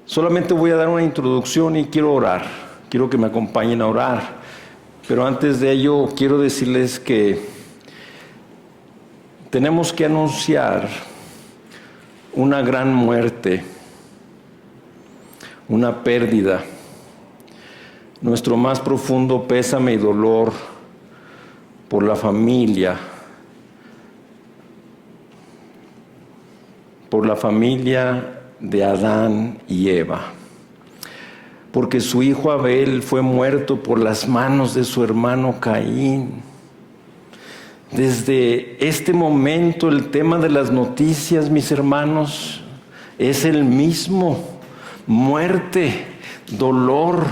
Solamente voy a dar una introducción y quiero orar. Quiero que me acompañen a orar. Pero antes de ello, quiero decirles que tenemos que anunciar una gran muerte, una pérdida. Nuestro más profundo pésame y dolor por la familia, de Adán y Eva, porque su hijo Abel fue muerto por las manos de su hermano Caín. Desde este momento el tema de las noticias, mis hermanos, es el mismo: muerte, dolor,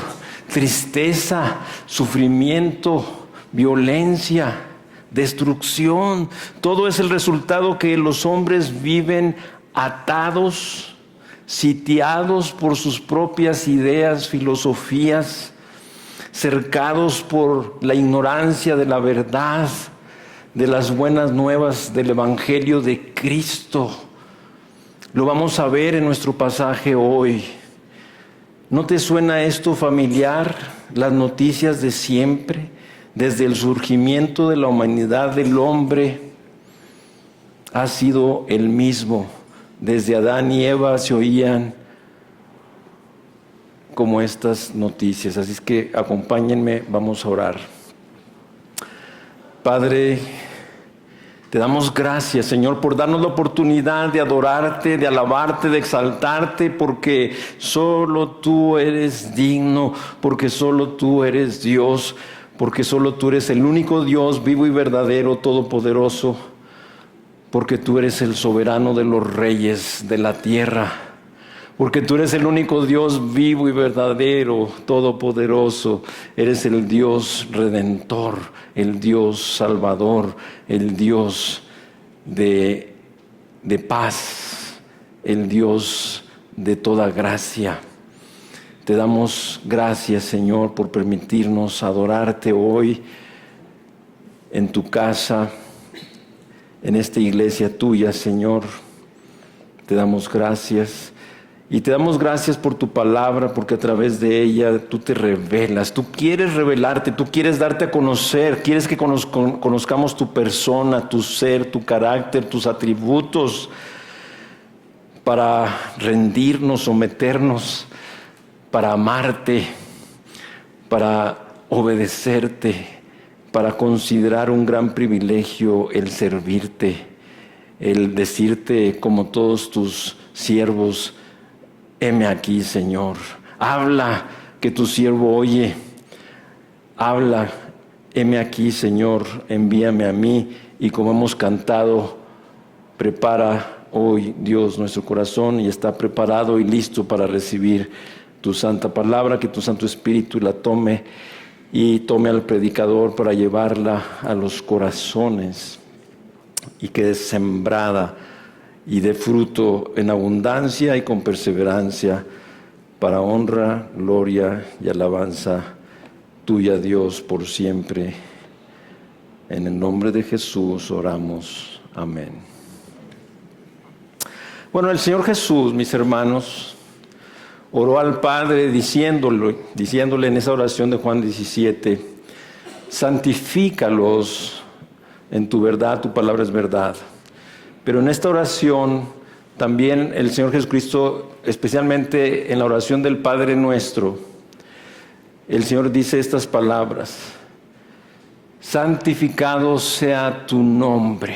tristeza, sufrimiento, violencia, destrucción. Todo es el resultado que los hombres viven atados, sitiados por sus propias ideas, filosofías, cercados por la ignorancia de la verdad, de las buenas nuevas del Evangelio de Cristo. Lo vamos a ver en nuestro pasaje hoy. ¿No te suena esto familiar? Las noticias de siempre, desde el surgimiento de la humanidad del hombre, ha sido el mismo. Desde Adán y Eva se oían como estas noticias. Así es que acompáñenme, vamos a orar. Padre, te damos gracias, Señor, por darnos la oportunidad de adorarte, de alabarte, de exaltarte, porque solo tú eres digno, porque solo tú eres Dios, porque solo tú eres el único Dios vivo y verdadero, todopoderoso, porque tú eres el soberano de los reyes de la tierra, porque tú eres el único Dios vivo y verdadero, todopoderoso. Eres el Dios redentor, el Dios salvador, el Dios de paz, el Dios de toda gracia. Te damos gracias, Señor, por permitirnos adorarte hoy en tu casa, en esta iglesia tuya, Señor. Te damos gracias. Y te damos gracias por tu palabra, porque a través de ella tú te revelas, tú quieres revelarte, tú quieres darte a conocer, quieres que conozcamos tu persona, tu ser, tu carácter, tus atributos, para rendirnos, someternos, para amarte, para obedecerte, para considerar un gran privilegio el servirte, el decirte como todos tus siervos: heme aquí, Señor. Habla, que tu siervo oye. Habla, heme aquí, Señor, envíame a mí. Y como hemos cantado, prepara hoy, Dios, nuestro corazón, y está preparado y listo para recibir tu santa palabra, que tu Santo Espíritu la tome y tome al predicador para llevarla a los corazones y quede sembrada y de fruto en abundancia y con perseverancia, para honra, gloria y alabanza tuya, Dios, por siempre. En el nombre de Jesús oramos. Amén. Bueno, el Señor Jesús, mis hermanos, oró al Padre diciéndole en esa oración de Juan 17: santifícalos en tu verdad, tu palabra es verdad. Pero en esta oración también el Señor Jesucristo, especialmente en la oración del Padre Nuestro, el Señor dice estas palabras: santificado sea tu nombre,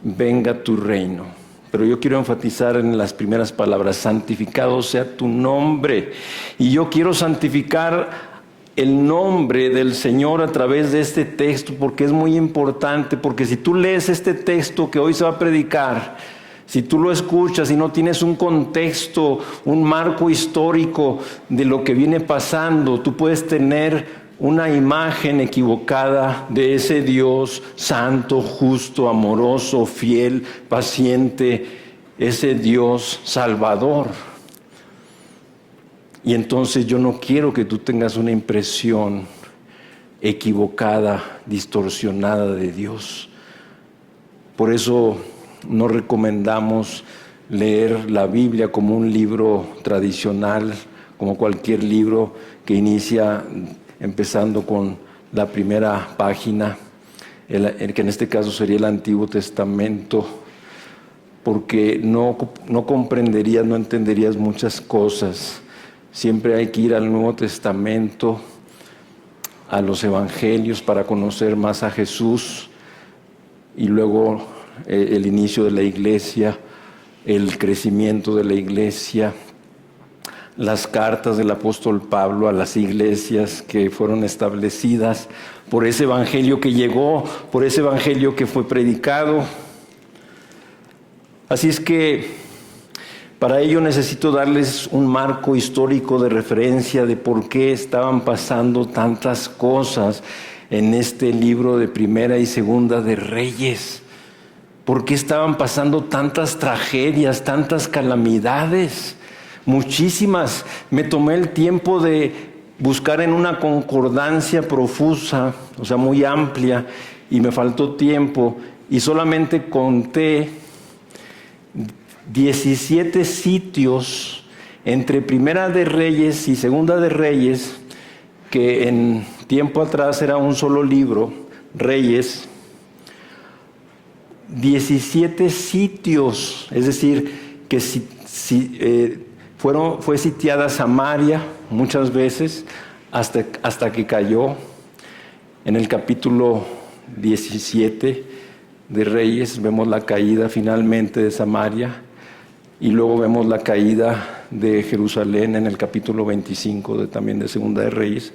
venga tu reino. Pero yo quiero enfatizar en las primeras palabras: santificado sea tu nombre. Y yo quiero santificar el nombre del Señor a través de este texto, porque es muy importante. Porque si tú lees este texto que hoy se va a predicar, si tú lo escuchas y no tienes un contexto, un marco histórico de lo que viene pasando, tú puedes tener una imagen equivocada de ese Dios santo, justo, amoroso, fiel, paciente, ese Dios salvador. Y entonces yo no quiero que tú tengas una impresión equivocada, distorsionada de Dios. Por eso no recomendamos leer la Biblia como un libro tradicional, como cualquier libro que inicia empezando con la primera página, el que en este caso sería el Antiguo Testamento, porque no comprenderías, no entenderías muchas cosas. Siempre hay que ir al Nuevo Testamento, a los Evangelios para conocer más a Jesús, y luego el inicio de la iglesia, el crecimiento de la iglesia, las cartas del apóstol Pablo a las iglesias que fueron establecidas por ese evangelio que llegó, por ese evangelio que fue predicado. Así es que para ello necesito darles un marco histórico de referencia de por qué estaban pasando tantas cosas en este libro de Primera y Segunda de Reyes. ¿Por qué estaban pasando tantas tragedias, tantas calamidades? Muchísimas. Me tomé el tiempo de buscar en una concordancia profusa, o sea, muy amplia, y me faltó tiempo, y solamente conté 17 sitios entre Primera de Reyes y Segunda de Reyes, que en tiempo atrás era un solo libro, Reyes. 17 sitios, es decir, que fue sitiada Samaria muchas veces hasta que cayó. En el capítulo 17 de Reyes vemos la caída finalmente de Samaria, y luego vemos la caída de Jerusalén en el capítulo 25 también de Segunda de Reyes.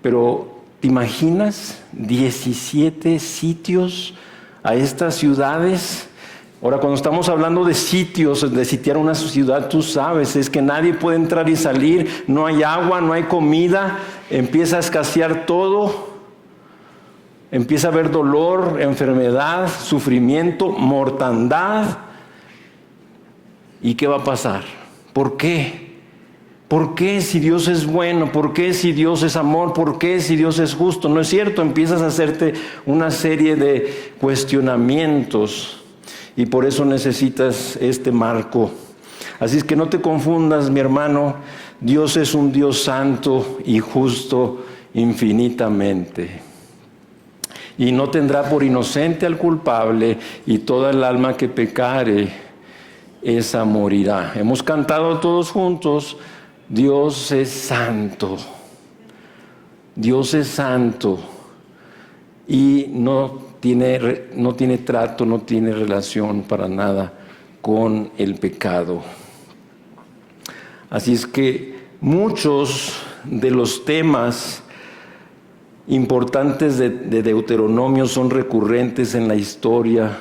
Pero ¿te imaginas 17 sitios a estas ciudades? Ahora, cuando estamos hablando de sitios, de sitiar una ciudad, tú sabes, es que nadie puede entrar y salir, no hay agua, no hay comida, empieza a escasear todo, empieza a haber dolor, enfermedad, sufrimiento, mortandad. ¿Y qué va a pasar? ¿Por qué? ¿Por qué si Dios es bueno? ¿Por qué si Dios es amor? ¿Por qué si Dios es justo? ¿No es cierto? Empiezas a hacerte una serie de cuestionamientos, y por eso necesitas este marco. Así es que no te confundas, mi hermano. Dios es un Dios santo y justo infinitamente, y no tendrá por inocente al culpable, y toda el alma que pecare, esa morirá. Hemos cantado todos juntos: Dios es santo. Dios es santo, y no tiene trato, no tiene relación para nada con el pecado. Así es que muchos de los temas importantes de Deuteronomio son recurrentes en la historia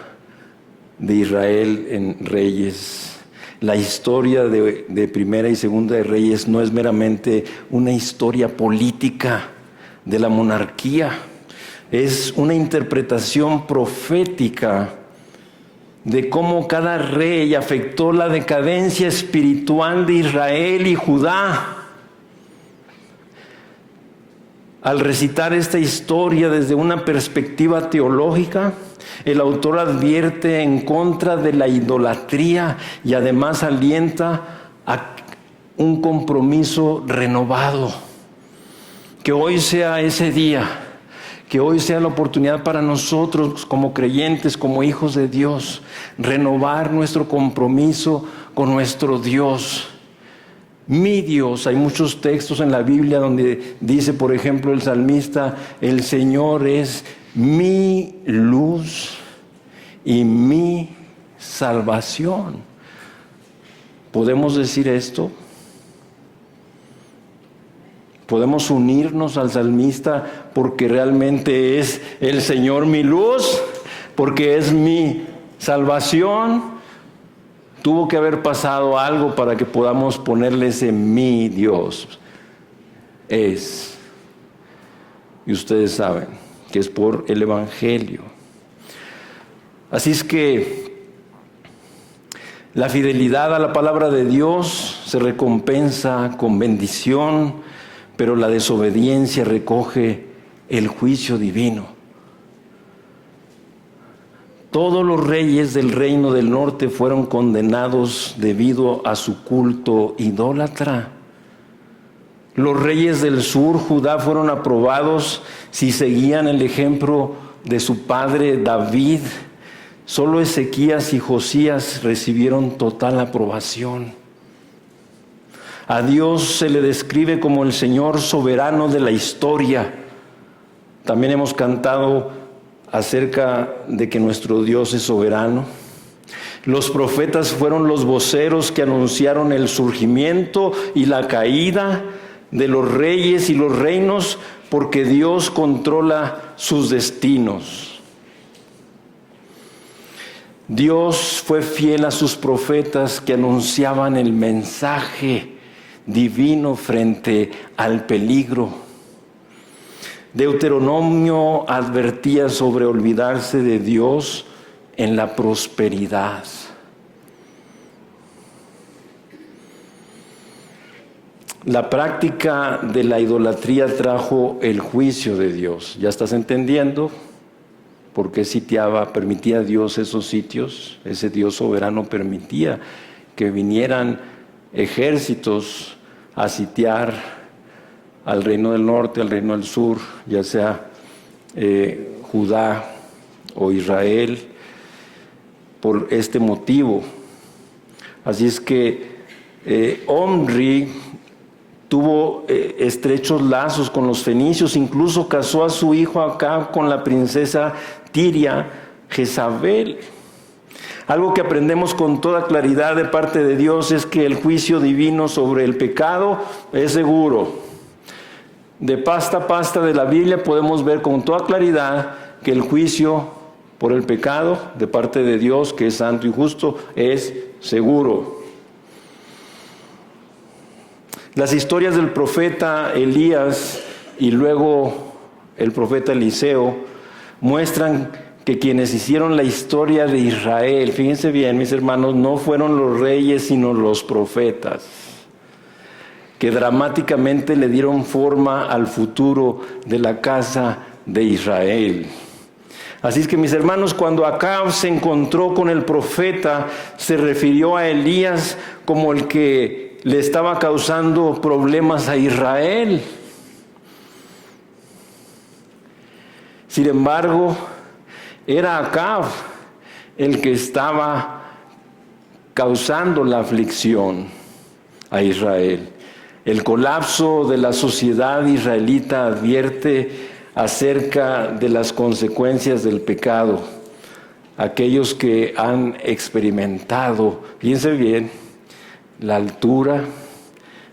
de Israel en Reyes. La historia de Primera y Segunda de Reyes no es meramente una historia política de la monarquía, es una interpretación profética de cómo cada rey afectó la decadencia espiritual de Israel y Judá. Al recitar esta historia desde una perspectiva teológica, el autor advierte en contra de la idolatría y además alienta a un compromiso renovado. Que hoy sea ese día, que hoy sea la oportunidad para nosotros como creyentes, como hijos de Dios, renovar nuestro compromiso con nuestro Dios. Mi Dios. Hay muchos textos en la Biblia donde dice, por ejemplo, el salmista: el Señor es mi luz y mi salvación. ¿Podemos decir esto? ¿Podemos unirnos al salmista porque realmente es el Señor mi luz? ¿Porque es mi salvación? Tuvo que haber pasado algo para que podamos ponerle ese mi Dios. Es. Y ustedes saben que es por el Evangelio. Así es que la fidelidad a la palabra de Dios se recompensa con bendición, pero la desobediencia recoge el juicio divino. Todos los reyes del reino del norte fueron condenados debido a su culto idólatra. Los reyes del sur, Judá, fueron aprobados si seguían el ejemplo de su padre David. Solo Ezequías y Josías recibieron total aprobación. A Dios se le describe como el Señor soberano de la historia. También hemos cantado acerca de que nuestro Dios es soberano. Los profetas fueron los voceros que anunciaron el surgimiento y la caída de los reyes y los reinos, porque Dios controla sus destinos. Dios fue fiel a sus profetas que anunciaban el mensaje divino frente al peligro. Deuteronomio advertía sobre olvidarse de Dios en la prosperidad. La práctica de la idolatría trajo el juicio de Dios. ¿Ya estás entendiendo por qué permitía Dios esos sitios? Ese Dios soberano permitía que vinieran ejércitos a sitiar al reino del norte, al reino del sur, ya sea Judá o Israel, por este motivo. Así es que Omri tuvo estrechos lazos con los fenicios, incluso casó a su hijo Acab con la princesa Tiria, Jezabel. Algo que aprendemos con toda claridad de parte de Dios es que el juicio divino sobre el pecado es seguro. De pasta a pasta de la Biblia podemos ver con toda claridad que el juicio por el pecado de parte de Dios, que es santo y justo, es seguro. Las historias del profeta Elías y luego el profeta Eliseo muestran que quienes hicieron la historia de Israel, fíjense bien, mis hermanos, no fueron los reyes sino los profetas, que dramáticamente le dieron forma al futuro de la casa de Israel. Así es que, mis hermanos, cuando Acab se encontró con el profeta, se refirió a Elías como el que le estaba causando problemas a Israel. Sin embargo, era Acab el que estaba causando la aflicción a Israel. El colapso de la sociedad israelita advierte acerca de las consecuencias del pecado. Aquellos que han experimentado, fíjense bien, la altura,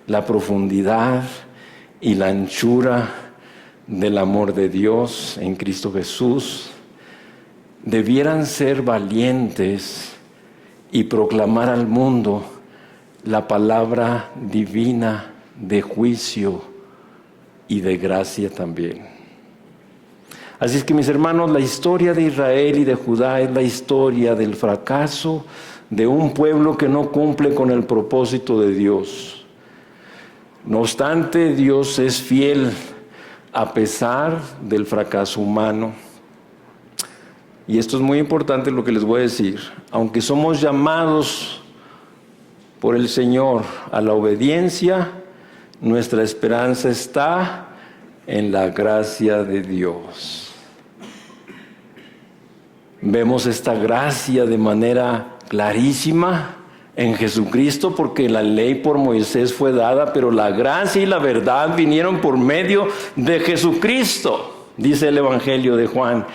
la profundidad y la anchura del amor de Dios en Cristo Jesús, debieran ser valientes y proclamar al mundo la palabra divina de juicio y de gracia también. Así es que, mis hermanos, la historia de Israel y de Judá es la historia del fracaso de un pueblo que no cumple con el propósito de Dios. No obstante, Dios es fiel a pesar del fracaso humano. Y esto es muy importante lo que les voy a decir. Aunque somos llamados por el Señor a la obediencia, nuestra esperanza está en la gracia de Dios. Vemos esta gracia de manera clarísima en Jesucristo, porque la ley por Moisés fue dada, pero la gracia y la verdad vinieron por medio de Jesucristo, dice el Evangelio de Juan,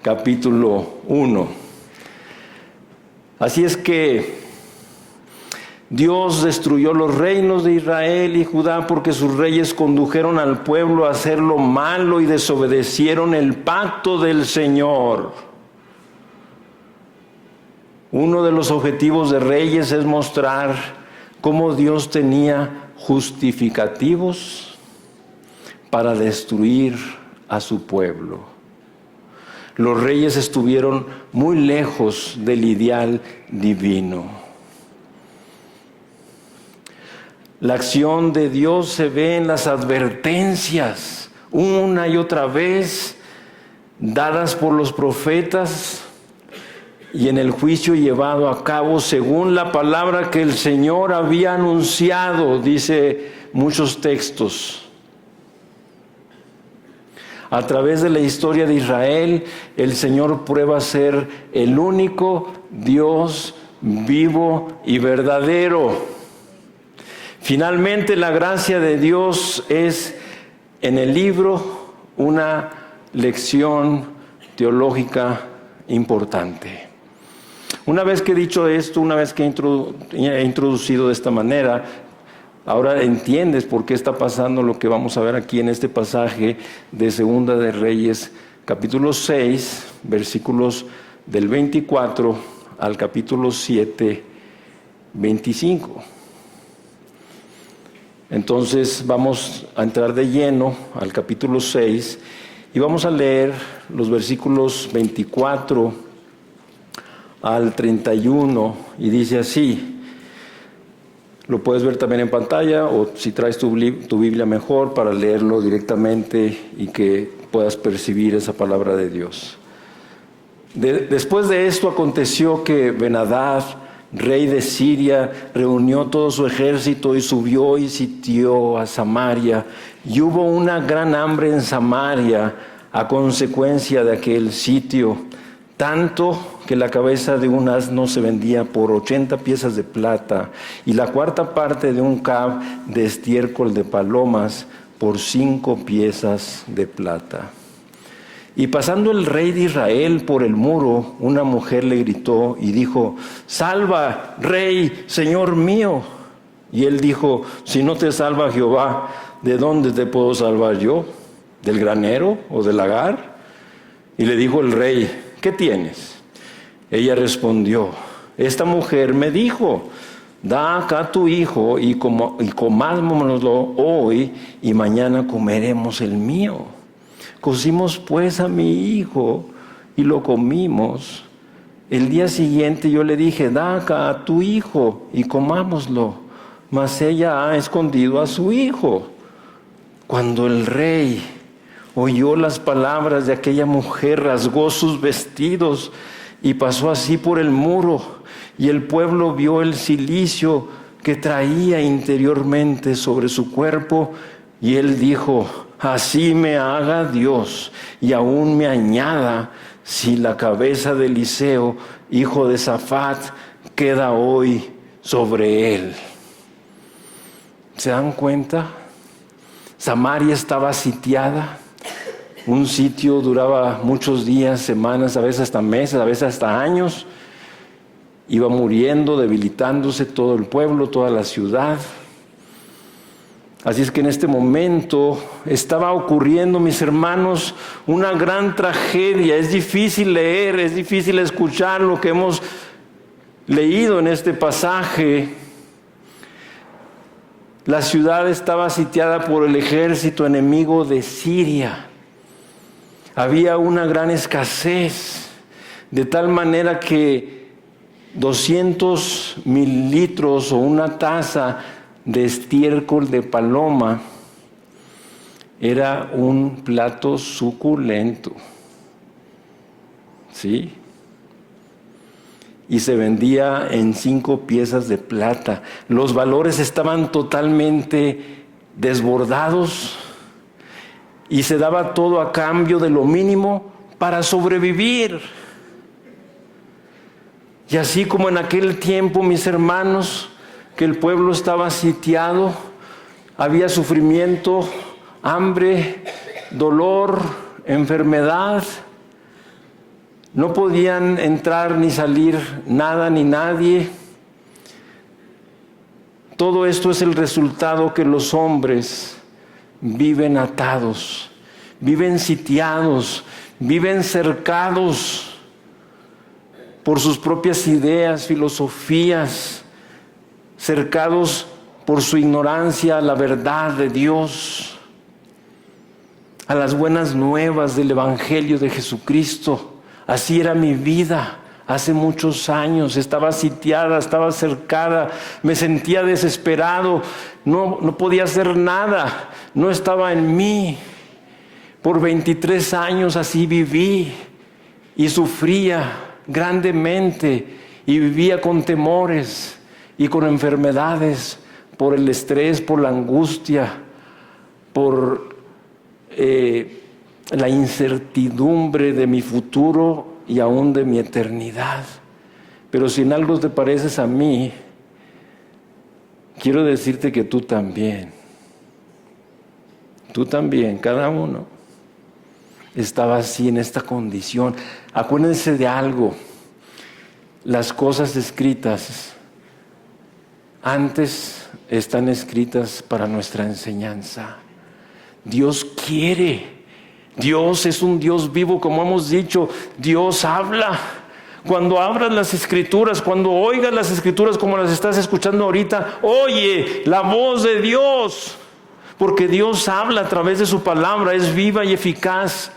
capítulo 1. Así es que Dios destruyó los reinos de Israel y Judá porque sus reyes condujeron al pueblo a hacer lo malo y desobedecieron el pacto del Señor. Uno de los objetivos de Reyes es mostrar cómo Dios tenía justificativos para destruir a su pueblo. Los reyes estuvieron muy lejos del ideal divino. La acción de Dios se ve en las advertencias, una y otra vez, dadas por los profetas, y en el juicio llevado a cabo según la palabra que el Señor había anunciado, dice muchos textos. A través de la historia de Israel, el Señor prueba ser el único Dios vivo y verdadero. Finalmente, la gracia de Dios es en el libro una lección teológica importante. Una vez que he dicho esto, una vez que he introducido de esta manera, ahora entiendes por qué está pasando lo que vamos a ver aquí en este pasaje de Segunda de Reyes, capítulo 6, versículos del 24 al capítulo 7, 25. Entonces vamos a entrar de lleno al capítulo 6 y vamos a leer los versículos 24 al 31 y dice así. Lo puedes ver también en pantalla o si traes tu Biblia mejor para leerlo directamente y que puedas percibir esa palabra de Dios. Después de esto aconteció que Ben-Hadad, rey de Siria, reunió todo su ejército y subió y sitió a Samaria. Y hubo una gran hambre en Samaria a consecuencia de aquel sitio, tanto que la cabeza de un asno se vendía por 80 piezas de plata y la cuarta parte de un cab de estiércol de palomas por 5 piezas de plata. Y pasando el rey de Israel por el muro, una mujer le gritó y dijo: «Salva, rey, señor mío». Y él dijo: «Si no te salva Jehová, ¿de dónde te puedo salvar yo? ¿Del granero o del lagar?». Y le dijo el rey: «¿Qué tienes?». Ella respondió: «Esta mujer me dijo: da acá tu hijo y comámoslo hoy y mañana comeremos el mío». Cocimos pues a mi hijo y lo comimos. El día siguiente yo le dije: da acá a tu hijo y comámoslo. Mas ella ha escondido a su hijo. Cuando el rey oyó las palabras de aquella mujer, rasgó sus vestidos y pasó así por el muro. Y el pueblo vio el cilicio que traía interiormente sobre su cuerpo. Y él dijo: así me haga Dios y aún me añada, si la cabeza de Eliseo, hijo de Safat, queda hoy sobre él. ¿Se dan cuenta? Samaria estaba sitiada. Un sitio duraba muchos días, semanas, a veces hasta meses, a veces hasta años. Iba muriendo, debilitándose todo el pueblo, toda la ciudad. Así es que en este momento estaba ocurriendo, mis hermanos, una gran tragedia. Es difícil leer, es difícil escuchar lo que hemos leído en este pasaje. La ciudad estaba sitiada por el ejército enemigo de Siria. Había una gran escasez, de tal manera que 200 mililitros o una taza de estiércol de paloma era un plato suculento, ¿sí? Y se vendía en 5 piezas de plata. Los valores estaban totalmente desbordados y se daba todo a cambio de lo mínimo para sobrevivir. Y así como en aquel tiempo, mis hermanos, que el pueblo estaba sitiado, había sufrimiento, hambre, dolor, enfermedad. No podían entrar ni salir nada ni nadie. Todo esto es el resultado que los hombres viven atados, viven sitiados, viven cercados por sus propias ideas, filosofías, cercados por su ignorancia a la verdad de Dios, a las buenas nuevas del Evangelio de Jesucristo. Así era mi vida hace muchos años. Estaba sitiada, estaba cercada, me sentía desesperado, no podía hacer nada, no estaba en mí. Por 23 años así viví y sufría grandemente y vivía con temores y con enfermedades por el estrés, por la angustia, por la incertidumbre de mi futuro y aún de mi eternidad. Pero si en algo te pareces a mí, quiero decirte que tú también, cada uno estaba así en esta condición. Acuérdense de algo, las cosas escritas antes están escritas para nuestra enseñanza. Dios quiere, Dios es un Dios vivo, como hemos dicho, Dios habla. Cuando abras las Escrituras, cuando oigas las Escrituras como las estás escuchando ahorita, oye la voz de Dios, porque Dios habla a través de su palabra, es viva y eficaz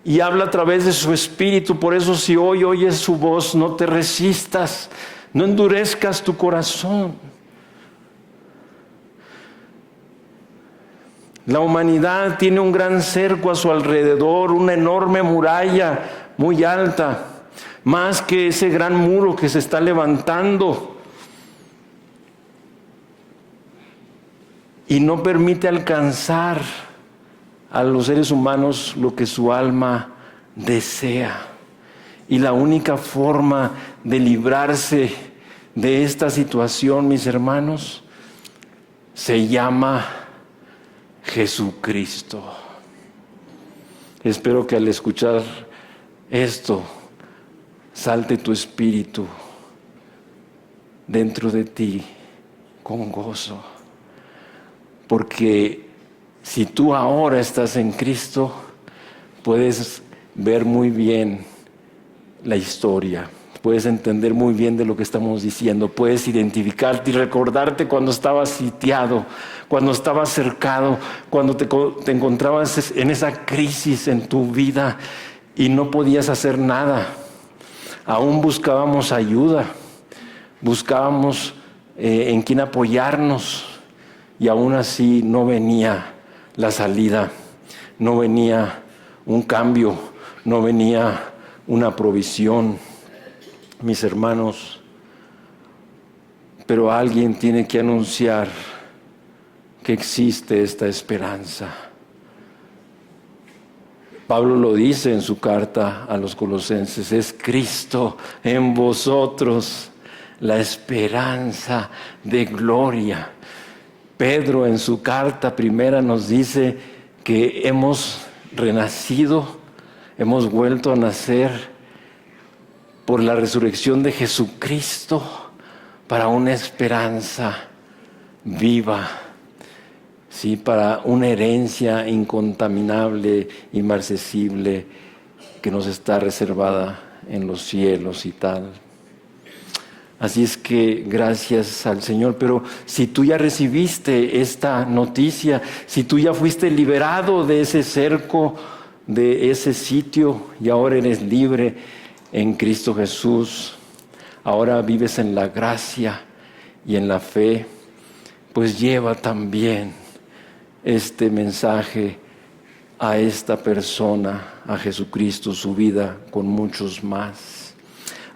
y habla a través de su Espíritu. Por eso si hoy oyes su voz, no te resistas, no endurezcas tu corazón. La humanidad tiene un gran cerco a su alrededor, una enorme muralla muy alta, más que ese gran muro que se está levantando, y no permite alcanzar a los seres humanos lo que su alma desea. Y la única forma de librarse de esta situación, mis hermanos, se llama Jesucristo. Espero que al escuchar esto salte tu espíritu dentro de ti con gozo, porque si tú ahora estás en Cristo, puedes ver muy bien la historia, puedes entender muy bien de lo que estamos diciendo, puedes identificarte y recordarte cuando estabas sitiado, cuando estabas cercado, cuando te encontrabas en esa crisis en tu vida y no podías hacer nada. Aún buscábamos ayuda, buscábamos en quién apoyarnos, y aún así no venía la salida, no venía un cambio, no venía una provisión, mis hermanos. Pero alguien tiene que anunciar que existe esta esperanza. Pablo lo dice en su carta a los Colosenses: es Cristo en vosotros, la esperanza de gloria. Pedro en su carta primera nos dice que hemos renacido, hemos vuelto a nacer por la resurrección de Jesucristo para una esperanza viva, ¿sí? Para una herencia incontaminable, inmarcesible, que nos está reservada en los cielos y tal. Así es que gracias al Señor. Pero si tú ya recibiste esta noticia, si tú ya fuiste liberado de ese cerco, de ese sitio, y ahora eres libre en Cristo Jesús, ahora vives en la gracia y en la fe, pues lleva también este mensaje a esta persona, a Jesucristo, su vida con muchos más.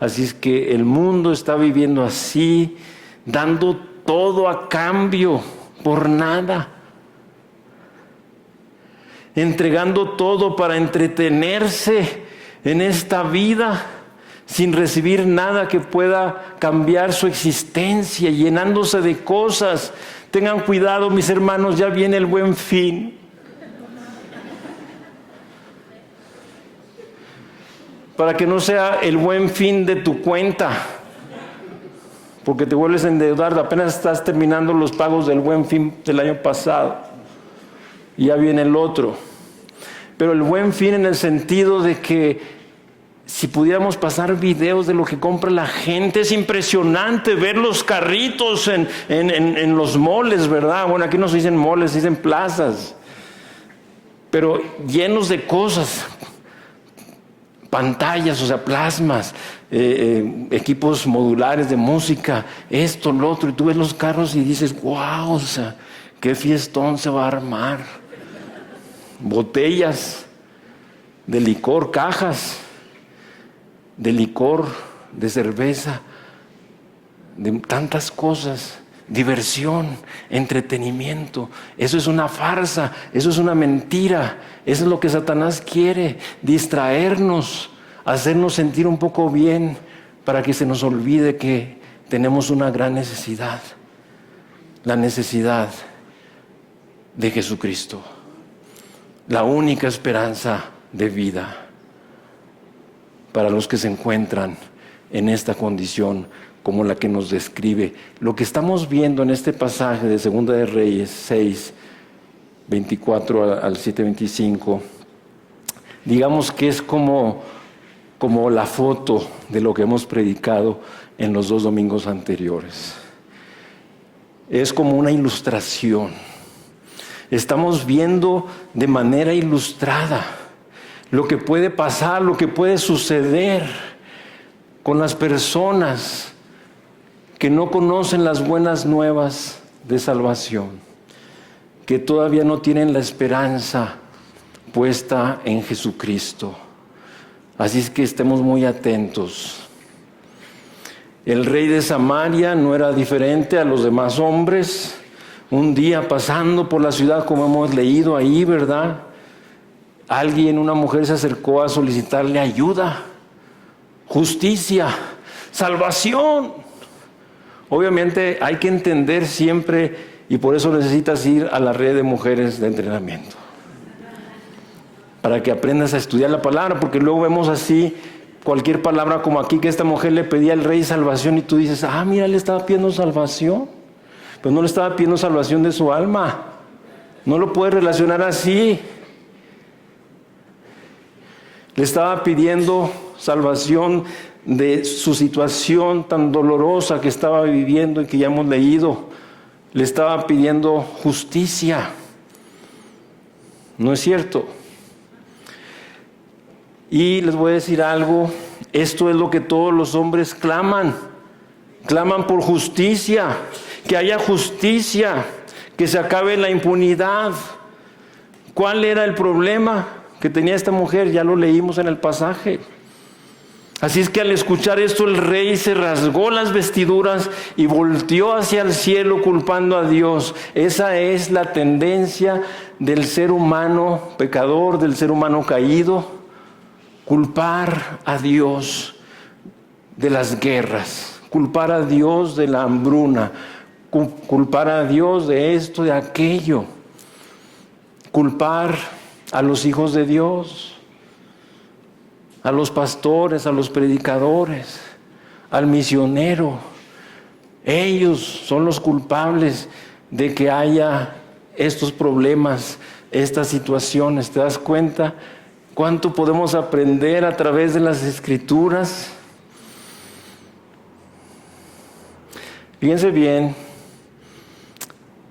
Así es que el mundo está viviendo así, dando todo a cambio por nada, entregando todo para entretenerse en esta vida sin recibir nada que pueda cambiar su existencia, llenándose de cosas. Tengan cuidado, mis hermanos, ya viene el Buen Fin. Para que no sea el Buen Fin de tu cuenta, porque te vuelves a endeudar. Apenas estás terminando los pagos del Buen Fin del año pasado y ya viene el otro. Pero el Buen Fin en el sentido de que si pudiéramos pasar videos de lo que compra la gente, es impresionante ver los carritos en los moles, ¿verdad? Bueno, aquí no se dicen moles, se dicen plazas, pero llenos de cosas, pantallas, o sea, plasmas, equipos modulares de música, esto, lo otro, y tú ves los carros y dices, wow, o sea, qué fiestón se va a armar. Botellas de licor, cajas, de licor, de cerveza, de tantas cosas, diversión, entretenimiento. Eso es una farsa, eso es una mentira. Eso es lo que Satanás quiere, distraernos, hacernos sentir un poco bien para que se nos olvide que tenemos una gran necesidad, la necesidad de Jesucristo, la única esperanza de vida para los que se encuentran en esta condición como la que nos describe. Lo que estamos viendo en este pasaje de Segunda de Reyes 6, 24 al 7, 25, digamos que es como la foto de lo que hemos predicado en los 2 domingos anteriores. Es como una ilustración. Estamos viendo de manera ilustrada lo que puede pasar, lo que puede suceder con las personas que no conocen las buenas nuevas de salvación, que todavía no tienen la esperanza puesta en Jesucristo. Así es que estemos muy atentos. El rey de Samaria no era diferente a los demás hombres. Un día pasando por la ciudad, como hemos leído ahí, ¿verdad? Una mujer se acercó a solicitarle ayuda, justicia, salvación. Obviamente hay que entender siempre, y por eso necesitas ir a la red de mujeres de entrenamiento, para que aprendas a estudiar la palabra, porque luego vemos así cualquier palabra como aquí que esta mujer le pedía al rey salvación y tú dices, mira, le estaba pidiendo salvación, pero no le estaba pidiendo salvación de su alma. No lo puedes relacionar así. Le estaba pidiendo salvación de su situación tan dolorosa que estaba viviendo y que ya hemos leído. Le estaba pidiendo justicia. ¿No es cierto? Y les voy a decir algo, esto es lo que todos los hombres claman. Claman por justicia, que haya justicia, que se acabe la impunidad. ¿Cuál era el problema que tenía esta mujer? Ya lo leímos en el pasaje. Así es que al escuchar esto el rey se rasgó las vestiduras y volteó hacia el cielo culpando a Dios. Esa es la tendencia del ser humano pecador, del ser humano caído. Culpar a Dios de las guerras, culpar a Dios de la hambruna, culpar a Dios de esto, de aquello, culpar a los hijos de Dios, a los pastores, a los predicadores, al misionero. Ellos son los culpables de que haya estos problemas, estas situaciones. ¿Te das cuenta cuánto podemos aprender a través de las Escrituras? Fíjense bien,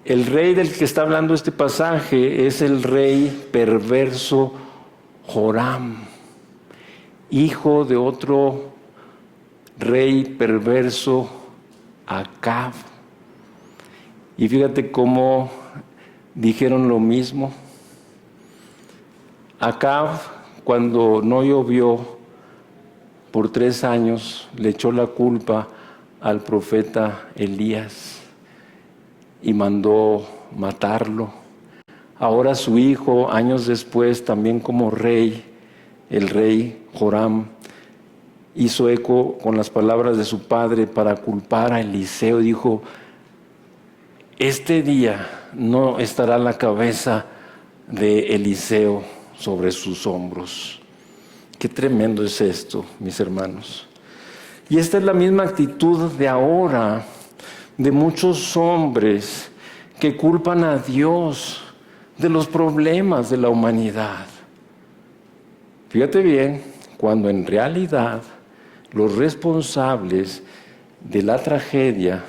el rey del que está hablando este pasaje es el rey perverso Joram, hijo de otro rey perverso, Acab. Y fíjate cómo dijeron lo mismo. Acab, cuando no llovió por 3 años, le echó la culpa al profeta Elías y mandó matarlo. Ahora su hijo, años después, también como rey, el rey Joram, hizo eco con las palabras de su padre para culpar a Eliseo. Dijo, este día no estará la cabeza de Eliseo sobre sus hombros. Qué tremendo es esto, mis hermanos. Y esta es la misma actitud de ahora, de muchos hombres que culpan a Dios de los problemas de la humanidad. Fíjate bien, cuando en realidad los responsables de la tragedia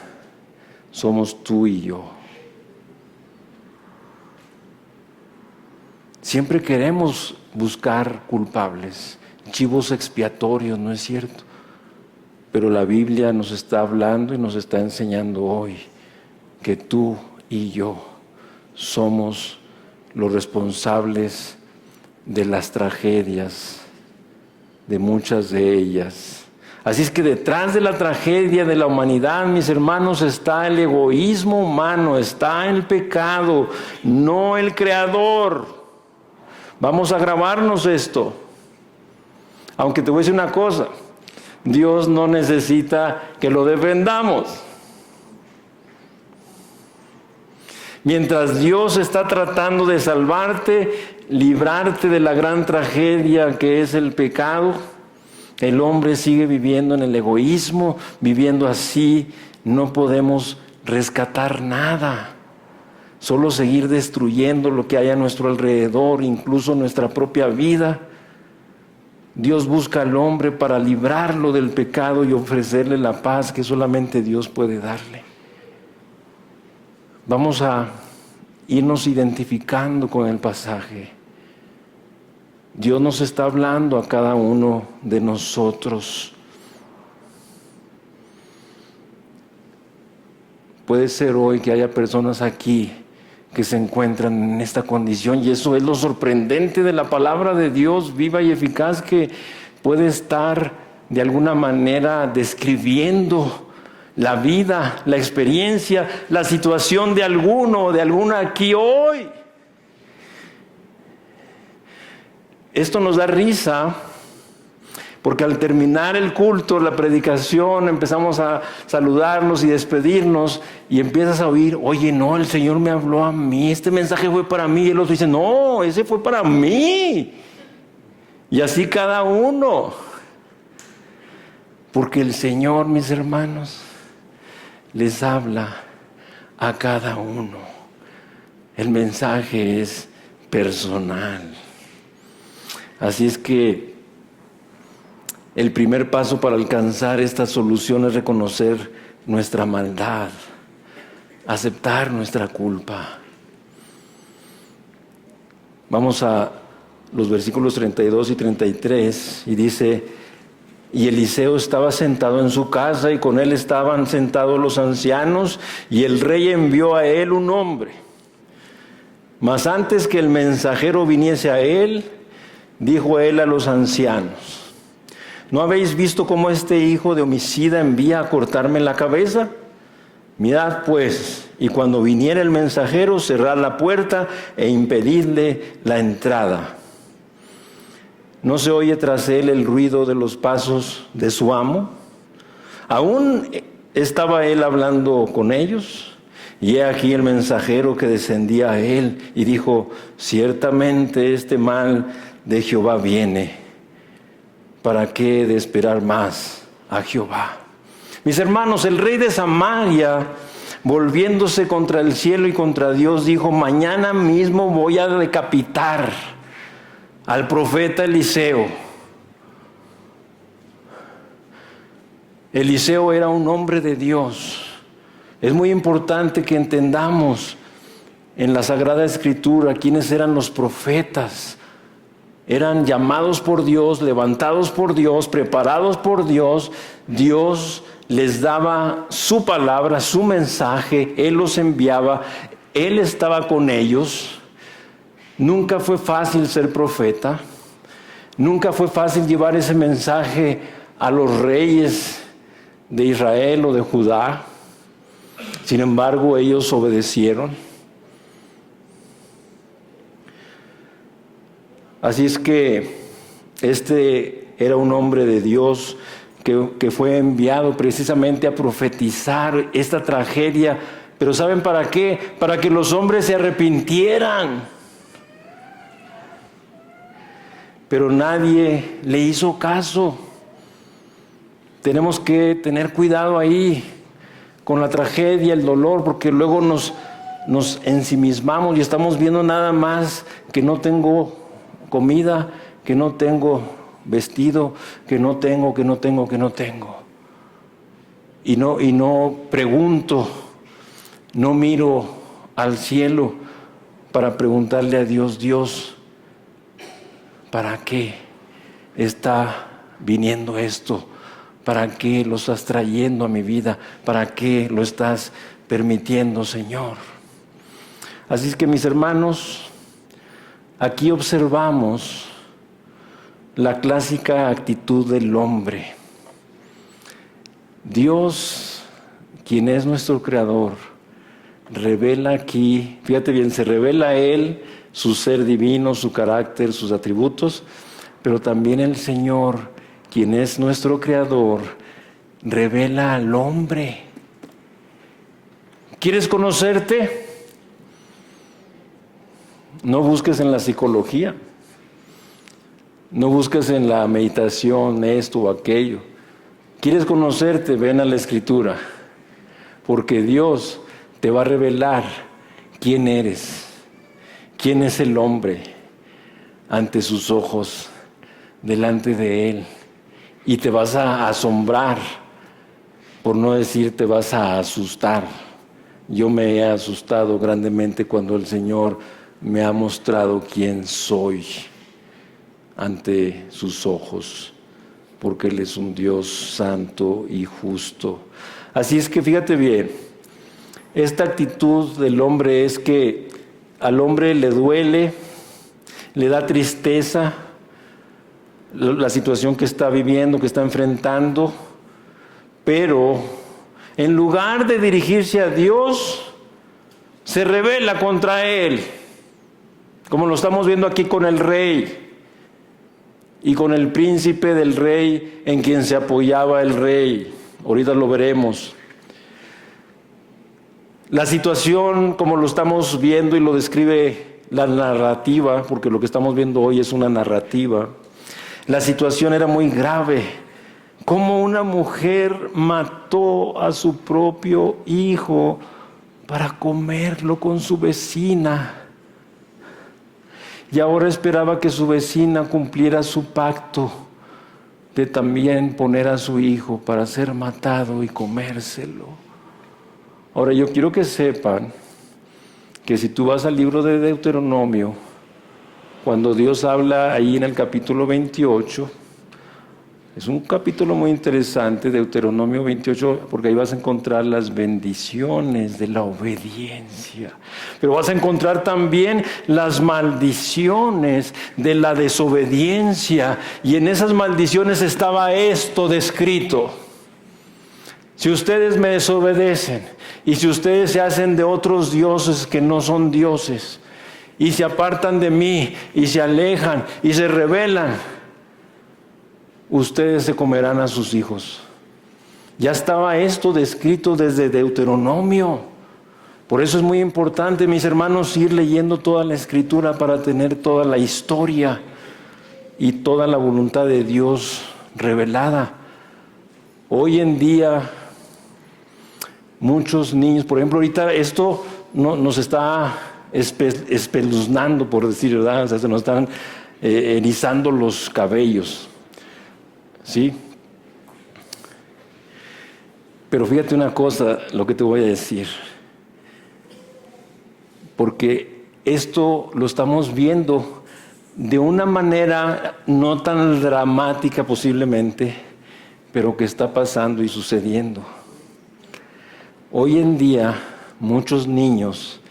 somos tú y yo. Siempre queremos buscar culpables, chivos expiatorios, ¿no es cierto? Pero la Biblia nos está hablando y nos está enseñando hoy que tú y yo somos los responsables de las tragedias de muchas de ellas. Así es que detrás de la tragedia de la humanidad, mis hermanos, está el egoísmo humano, está el pecado, no el Creador. Vamos a grabarnos esto. Aunque te voy a decir una cosa, Dios no necesita que lo defendamos. Mientras Dios está tratando de salvarte, librarte de la gran tragedia que es el pecado, el hombre sigue viviendo en el egoísmo, viviendo así. No podemos rescatar nada, solo seguir destruyendo lo que hay a nuestro alrededor, incluso nuestra propia vida. Dios busca al hombre para librarlo del pecado y ofrecerle la paz que solamente Dios puede darle. Vamos a irnos identificando con el pasaje. Dios nos está hablando a cada uno de nosotros. Puede ser hoy que haya personas aquí que se encuentran en esta condición, y eso es lo sorprendente de la palabra de Dios viva y eficaz, que puede estar de alguna manera describiendo la vida, la experiencia, la situación de alguno o de alguna aquí hoy. Esto nos da risa porque al terminar el culto, la predicación, empezamos a saludarnos y despedirnos y empiezas a oír, oye, no, el Señor me habló a mí, este mensaje fue para mí, y el otro dice, no, ese fue para mí. Y así cada uno. Porque el Señor, mis hermanos, les habla a cada uno. El mensaje es personal. Así es que el primer paso para alcanzar esta solución es reconocer nuestra maldad, aceptar nuestra culpa. Vamos a los versículos 32 y 33 y dice: y Eliseo estaba sentado en su casa y con él estaban sentados los ancianos, y el rey envió a él un hombre. Mas antes que el mensajero viniese a él, dijo él a los ancianos: ¿no habéis visto cómo este hijo de homicida envía a cortarme la cabeza? Mirad pues, y cuando viniera el mensajero, cerrad la puerta e impedidle la entrada. ¿No se oye tras él el ruido de los pasos de su amo? Aún estaba él hablando con ellos, y he aquí el mensajero que descendía a él, y dijo: ciertamente este mal de Jehová viene. ¿Para qué de esperar más a Jehová? Mis hermanos, el rey de Samaria, volviéndose contra el cielo y contra Dios, dijo: mañana mismo voy a decapitar al profeta Eliseo. Eliseo era un hombre de Dios. Es muy importante que entendamos en la Sagrada Escritura quiénes eran los profetas. Eran llamados por Dios, levantados por Dios, preparados por Dios. Dios les daba su palabra, su mensaje. Él los enviaba. Él estaba con ellos. Nunca fue fácil ser profeta. Nunca fue fácil llevar ese mensaje a los reyes de Israel o de Judá. Sin embargo, ellos obedecieron. Así es que este era un hombre de Dios que fue enviado precisamente a profetizar esta tragedia. Pero ¿saben para qué? Para que los hombres se arrepintieran. Pero nadie le hizo caso. Tenemos que tener cuidado ahí con la tragedia, el dolor, porque luego nos ensimismamos y estamos viendo nada más que no tengo comida, que no tengo vestido, que no tengo. Y no pregunto, no miro al cielo para preguntarle a Dios: Dios, ¿para qué está viniendo esto? ¿Para qué lo estás trayendo a mi vida? ¿Para qué lo estás permitiendo, Señor? Así es que, mis hermanos, aquí observamos la clásica actitud del hombre. Dios, quien es nuestro creador, revela aquí, fíjate bien, se revela a Él, su ser divino, su carácter, sus atributos, pero también el Señor, quien es nuestro creador, revela al hombre. ¿Quieres conocerte? No busques en la psicología, no busques en la meditación esto o aquello. ¿Quieres conocerte? Ven a la Escritura, porque Dios te va a revelar quién eres, quién es el hombre ante sus ojos, delante de Él. Y te vas a asombrar, por no decir te vas a asustar. Yo me he asustado grandemente cuando el Señor me ha mostrado quién soy ante sus ojos, porque Él es un Dios santo y justo. Así es que fíjate bien, esta actitud del hombre es que al hombre le duele, le da tristeza la situación que está viviendo, que está enfrentando, pero en lugar de dirigirse a Dios, se rebela contra Él, como lo estamos viendo aquí con el rey y con el príncipe del rey en quien se apoyaba el rey. Ahorita lo veremos. La situación, como lo estamos viendo y lo describe la narrativa, porque lo que estamos viendo hoy es una narrativa, la situación era muy grave. Como una mujer mató a su propio hijo para comerlo con su vecina. Y ahora esperaba que su vecina cumpliera su pacto de también poner a su hijo para ser matado y comérselo. Ahora yo quiero que sepan que si tú vas al libro de Deuteronomio, cuando Dios habla ahí en el capítulo 28, es un capítulo muy interesante, Deuteronomio 28, porque ahí vas a encontrar las bendiciones de la obediencia. Pero vas a encontrar también las maldiciones de la desobediencia. Y en esas maldiciones estaba esto descrito. Si ustedes me desobedecen y si ustedes se hacen de otros dioses que no son dioses y se apartan de mí y se alejan y se rebelan, ustedes se comerán a sus hijos. Ya estaba esto descrito desde Deuteronomio. Por eso es muy importante, mis hermanos, ir leyendo toda la Escritura para tener toda la historia y toda la voluntad de Dios revelada. Hoy en día, muchos niños, por ejemplo, ahorita esto nos está espeluznando, por decir, ¿verdad? O sea, se nos están erizando los cabellos. ¿Sí? Pero fíjate una cosa, lo que te voy a decir. Porque esto lo estamos viendo de una manera no tan dramática posiblemente, pero que está pasando y sucediendo. Hoy en día muchos niños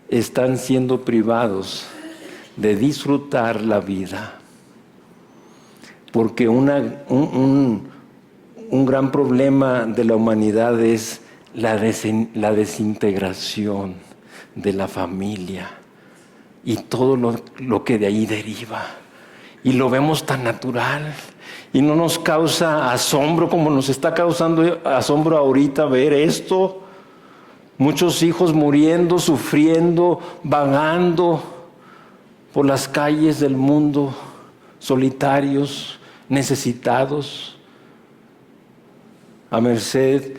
están siendo privados de disfrutar la vida. Porque un gran problema de la humanidad es la desintegración de la familia y todo lo que de ahí deriva. Y lo vemos tan natural y no nos causa asombro como nos está causando asombro ahorita ver esto. Muchos hijos muriendo, sufriendo, vagando por las calles del mundo, solitarios, necesitados, a merced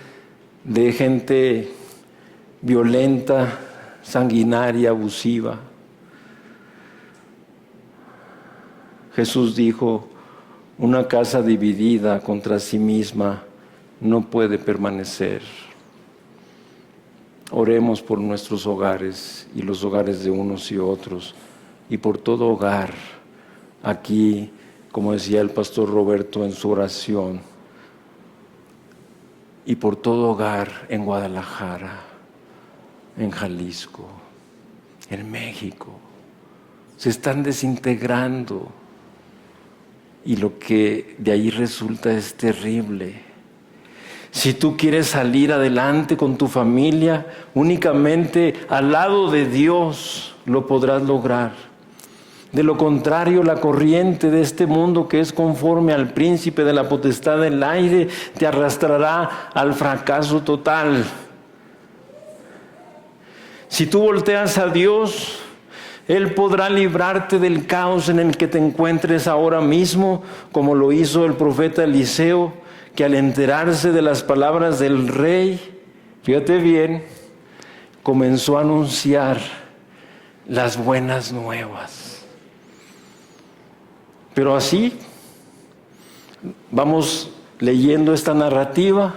de gente violenta, sanguinaria, abusiva. Jesús dijo, una casa dividida contra sí misma no puede permanecer. Oremos por nuestros hogares y los hogares de unos y otros, y por todo hogar aquí, como decía el pastor Roberto en su oración, y por todo hogar en Guadalajara, en Jalisco, en México. Se están desintegrando. y lo que de ahí resulta es terrible. Si tú quieres salir adelante con tu familia, únicamente al lado de Dios lo podrás lograr. De lo contrario, la corriente de este mundo, que es conforme al príncipe de la potestad del aire, te arrastrará al fracaso total. Si tú volteas a Dios, Él podrá librarte del caos en el que te encuentres ahora mismo, como lo hizo el profeta Eliseo, que al enterarse de las palabras del rey, fíjate bien, comenzó a anunciar las buenas nuevas. Pero así vamos leyendo esta narrativa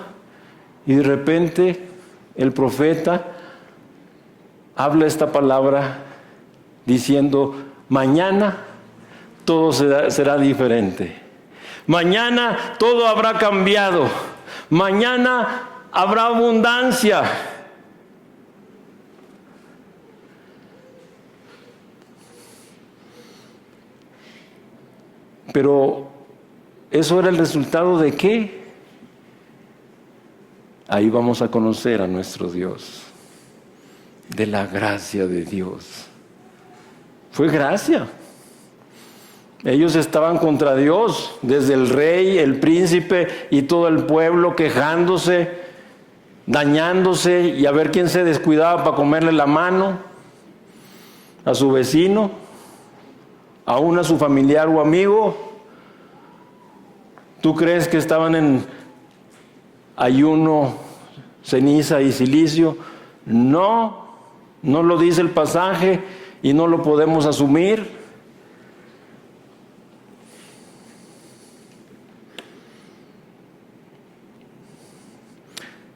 y de repente el profeta habla esta palabra diciendo: mañana todo será diferente. Mañana todo habrá cambiado. Mañana habrá abundancia. Pero ¿eso era el resultado de qué? Ahí vamos a conocer a nuestro Dios, de la gracia de Dios. Fue gracia. Ellos estaban contra Dios, desde el rey, el príncipe y todo el pueblo, quejándose, dañándose, y a ver quién se descuidaba para comerle la mano a su vecino, aún a su familiar o amigo. ¿Tú crees que estaban en ayuno, ceniza y silicio? No, no lo dice el pasaje y no lo podemos asumir.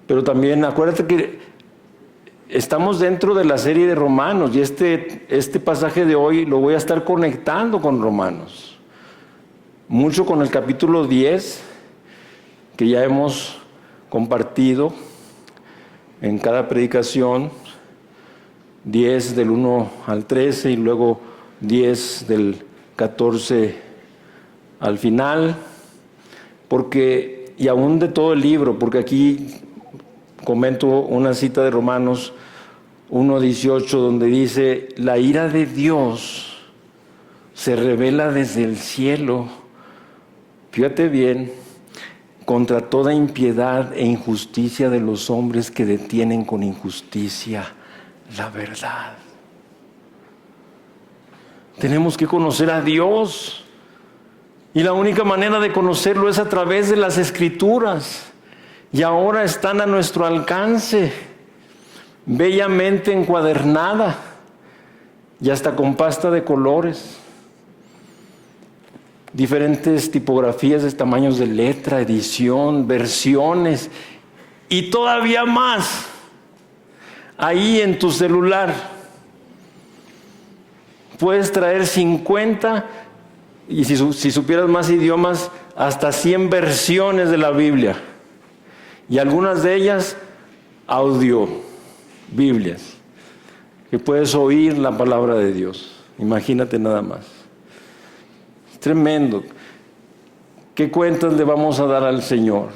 Pero también acuérdate que estamos dentro de la serie de Romanos y este pasaje de hoy lo voy a estar conectando con Romanos. Mucho con el capítulo 10 que ya hemos compartido en cada predicación, 10 del 1 al 13 y luego 10 del 14 al final, y aún de todo el libro, porque aquí comento una cita de Romanos 1:18 donde dice: la ira de Dios se revela desde el cielo, fíjate bien, contra toda impiedad e injusticia de los hombres que detienen con injusticia la verdad. Tenemos que conocer a Dios y la única manera de conocerlo es a través de las Escrituras. Y ahora están a nuestro alcance, bellamente encuadernada y hasta con pasta de colores, diferentes tipografías de tamaños de letra, edición, versiones y todavía más ahí en tu celular. Puedes traer 50 y si supieras más idiomas, hasta 100 versiones de la Biblia. Y algunas de ellas, audio, Biblias, que puedes oír la palabra de Dios. Imagínate nada más. Es tremendo. ¿Qué cuentas le vamos a dar al Señor?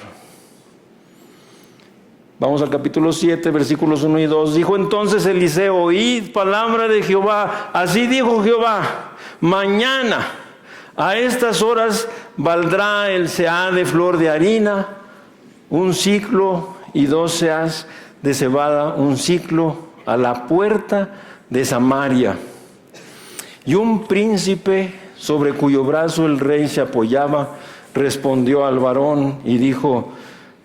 Vamos al capítulo 7, versículos 1 y 2. Dijo entonces Eliseo: oíd palabra de Jehová. Así dijo Jehová: mañana a estas horas valdrá el seah de flor de harina, 1 siclo, y 2 seahs de cebada, 1 siclo, a la puerta de Samaria. Y un príncipe sobre cuyo brazo el rey se apoyaba respondió al varón y dijo: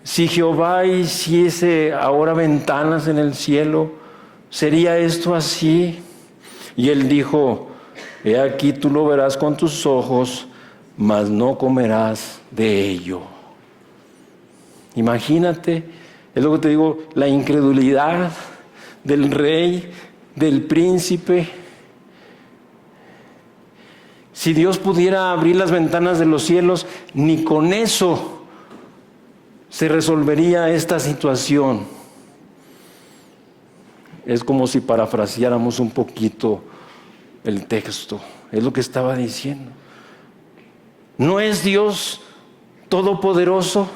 si Jehová hiciese ahora ventanas en el cielo, ¿sería esto así? Y él dijo: he aquí tú lo verás con tus ojos, mas no comerás de ello. Imagínate, es lo que te digo, la incredulidad del rey, del príncipe. Si Dios pudiera abrir las ventanas de los cielos, ni con eso se resolvería esta situación. Es como si parafraseáramos un poquito el texto. Es lo que estaba diciendo. ¿No es Dios todopoderoso?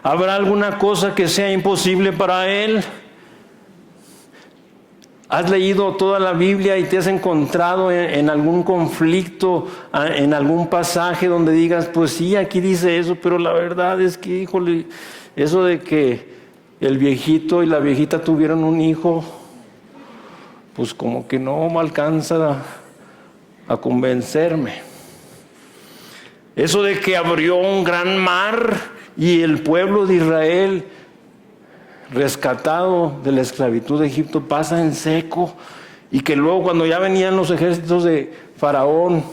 ¿Habrá alguna cosa que sea imposible para Él? ¿Has leído toda la Biblia y te has encontrado en algún conflicto, en algún pasaje donde digas, pues sí, aquí dice eso, pero la verdad es que, híjole, eso de que el viejito y la viejita tuvieron un hijo, pues como que no me alcanza a convencerme. Eso de que abrió un gran mar y el pueblo de Israel, rescatado de la esclavitud de Egipto, pasa en seco, y que luego cuando ya venían los ejércitos de Faraón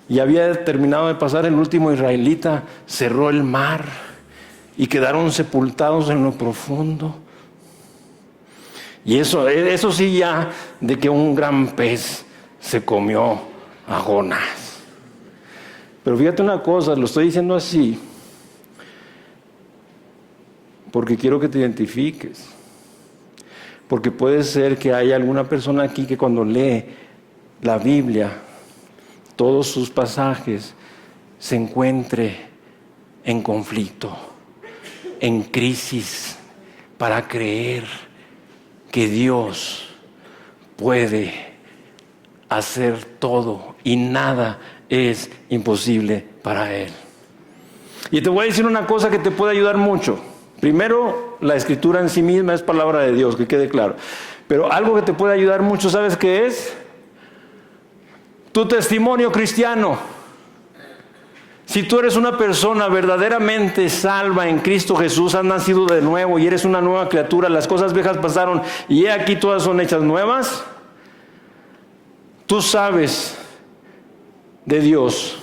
y había terminado de pasar el último israelita, cerró el mar y quedaron sepultados en lo profundo. Y eso sí, ya de que un gran pez se comió a Jonás. Pero fíjate una cosa, lo estoy diciendo así porque quiero que te identifiques. Porque puede ser que haya alguna persona aquí que cuando lee la Biblia, todos sus pasajes, se encuentre en conflicto, en crisis, para creer que Dios puede hacer todo y nada es imposible para Él. Y te voy a decir una cosa que te puede ayudar mucho. Primero, la Escritura en sí misma es palabra de Dios, que quede claro. Pero algo que te puede ayudar mucho, ¿sabes qué es? Tu testimonio cristiano. Si tú eres una persona verdaderamente salva en Cristo Jesús, has nacido de nuevo y eres una nueva criatura, las cosas viejas pasaron y he aquí todas son hechas nuevas, tú sabes de Dios.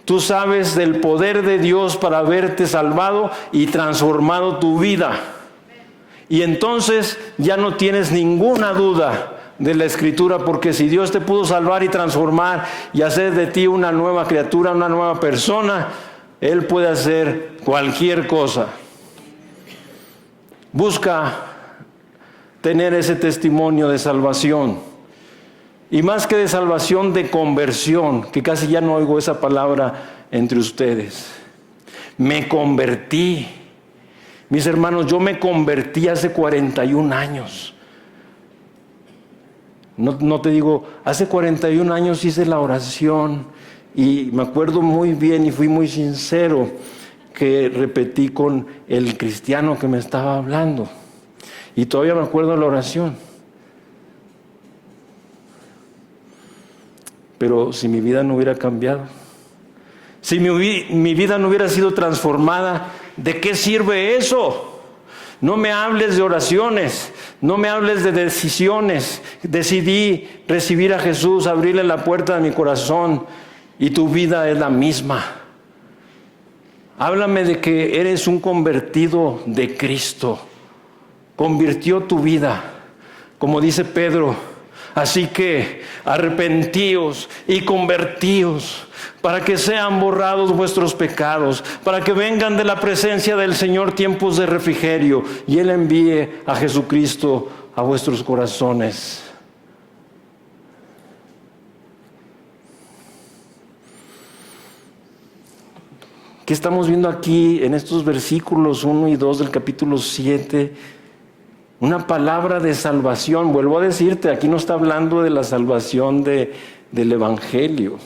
Tú sabes del poder de Dios para haberte salvado y transformado tu vida. Y entonces ya no tienes ninguna duda de la Escritura, porque si Dios te pudo salvar y transformar y hacer de ti una nueva criatura, una nueva persona, Él puede hacer cualquier cosa. Busca tener ese testimonio de salvación. Y más que de salvación, de conversión, que casi ya no oigo esa palabra entre ustedes. Me convertí. Mis hermanos, yo me convertí hace 41 años. No te digo, hace 41 años hice la oración y me acuerdo muy bien y fui muy sincero que repetí con el cristiano que me estaba hablando. Y todavía me acuerdo de la oración. Pero si mi vida no hubiera cambiado, si mi vida no hubiera sido transformada, ¿de qué sirve eso? No me hables de oraciones, no me hables de decisiones. Decidí recibir a Jesús, abrirle la puerta de mi corazón y tu vida es la misma. Háblame de que eres un convertido de Cristo. Convirtió tu vida, como dice Pedro. Así que arrepentíos y convertíos para que sean borrados vuestros pecados, para que vengan de la presencia del Señor tiempos de refrigerio y Él envíe a Jesucristo a vuestros corazones. ¿Qué estamos viendo aquí en estos versículos 1 y 2 del capítulo 7? Una palabra de salvación. Vuelvo a decirte, aquí no está hablando de la salvación del Evangelio.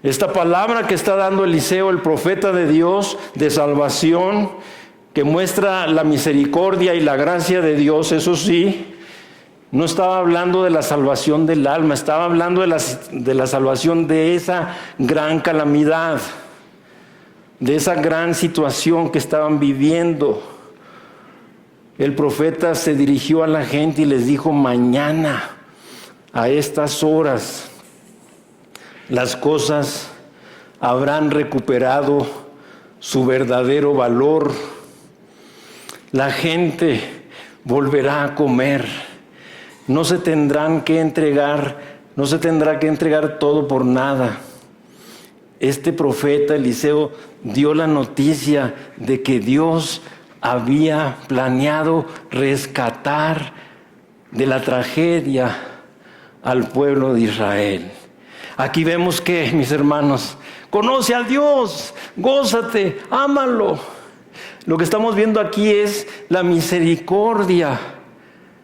Esta palabra que está dando Eliseo, el profeta de Dios, de salvación, que muestra la misericordia y la gracia de Dios, eso sí, no estaba hablando de la salvación del alma, estaba hablando de la salvación de esa gran calamidad, de esa gran situación que estaban viviendo. El profeta se dirigió a la gente y les dijo: mañana, a estas horas, las cosas habrán recuperado su verdadero valor. La gente volverá a comer. No se tendrá que entregar todo por nada. Este profeta Eliseo dio la noticia de que Dios había planeado rescatar de la tragedia al pueblo de Israel. Aquí vemos que, mis hermanos, conoce a Dios, gózate, ámalo. Lo que estamos viendo aquí es la misericordia.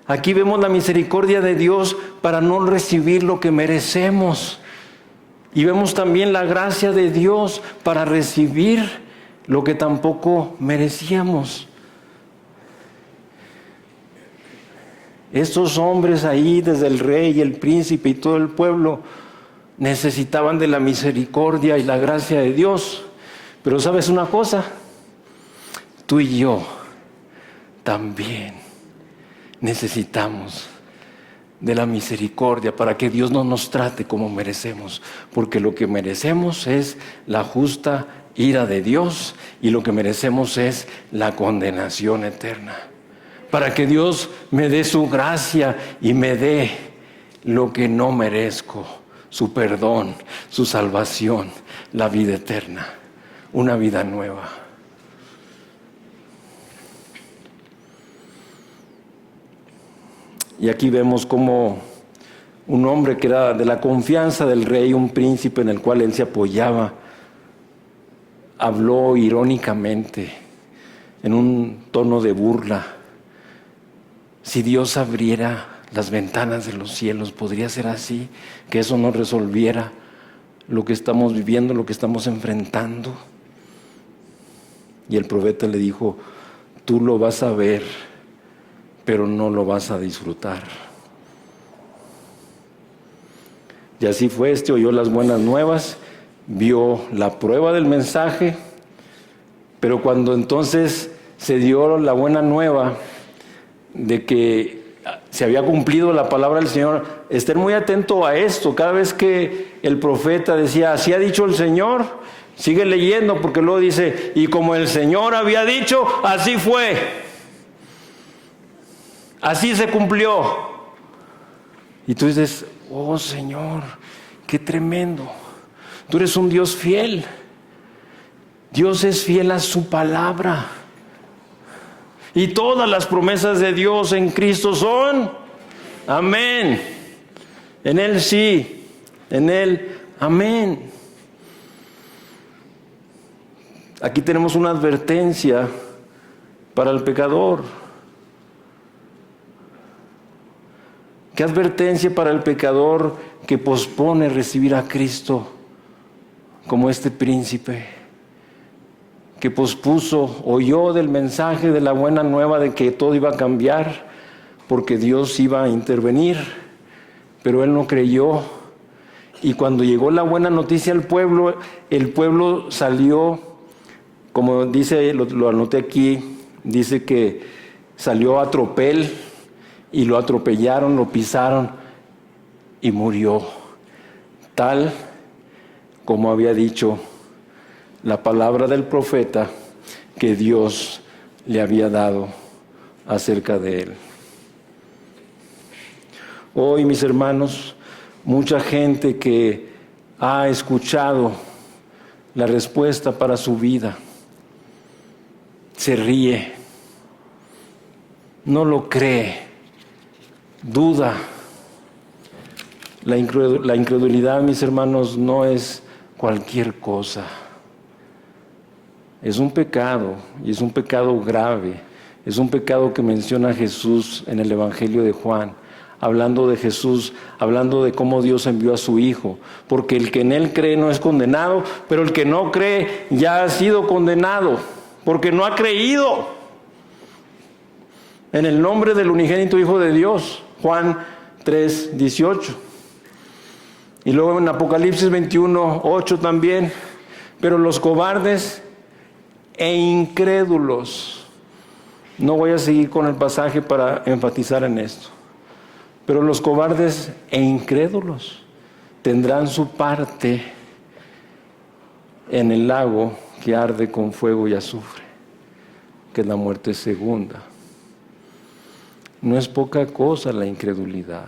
Aquí vemos la misericordia de Dios para no recibir lo que merecemos. Y vemos también la gracia de Dios para recibir lo que tampoco merecíamos. Estos hombres ahí, desde el rey y el príncipe y todo el pueblo, necesitaban de la misericordia y la gracia de Dios. Pero ¿sabes una cosa? Tú y yo también necesitamos de la misericordia para que Dios no nos trate como merecemos, porque lo que merecemos es la justa ira de Dios y lo que merecemos es la condenación eterna. Para que Dios me dé su gracia y me dé lo que no merezco, su perdón, su salvación, la vida eterna, una vida nueva. Y aquí vemos como un hombre que era de la confianza del rey, un príncipe en el cual él se apoyaba, habló irónicamente, en un tono de burla. Si Dios abriera las ventanas de los cielos, ¿podría ser así? Que eso no resolviera lo que estamos viviendo, lo que estamos enfrentando. Y el profeta le dijo, tú lo vas a ver, pero no lo vas a disfrutar. Y así fue, oyó las buenas nuevas, vio la prueba del mensaje, pero cuando entonces se dio la buena nueva de que se había cumplido la palabra del Señor, estén muy atentos a esto. Cada vez que el profeta decía, así ha dicho el Señor, sigue leyendo, porque luego dice, y como el Señor había dicho, así fue. Así se cumplió. Y tú dices, oh Señor, qué tremendo. Tú eres un Dios fiel. Dios es fiel a su palabra. Y todas las promesas de Dios en Cristo son amén. En Él sí, en Él amén. Aquí tenemos una advertencia para el pecador. ¿Qué advertencia para el pecador que pospone recibir a Cristo como este príncipe? Que pospuso, oyó del mensaje de la buena nueva de que todo iba a cambiar porque Dios iba a intervenir, pero él no creyó. Y cuando llegó la buena noticia al pueblo, el pueblo salió, como dice, lo anoté aquí, dice que salió a tropel y lo atropellaron, lo pisaron y murió, tal como había dicho la palabra del profeta que Dios le había dado acerca de él. Hoy, mis hermanos, mucha gente que ha escuchado la respuesta para su vida se ríe, no lo cree, duda. La incredulidad, mis hermanos, no es cualquier cosa. Es un pecado, y es un pecado grave. Es un pecado que menciona Jesús en el Evangelio de Juan, hablando de Jesús, hablando de cómo Dios envió a su Hijo. Porque el que en Él cree no es condenado, pero el que no cree ya ha sido condenado, porque no ha creído en el nombre del unigénito Hijo de Dios. Juan 3:18. Y luego en Apocalipsis 21:8 también. Pero los cobardes e incrédulos. No voy a seguir con el pasaje para enfatizar en esto. Pero los cobardes e incrédulos tendrán su parte en el lago que arde con fuego y azufre, que es la muerte segunda. No es poca cosa la incredulidad,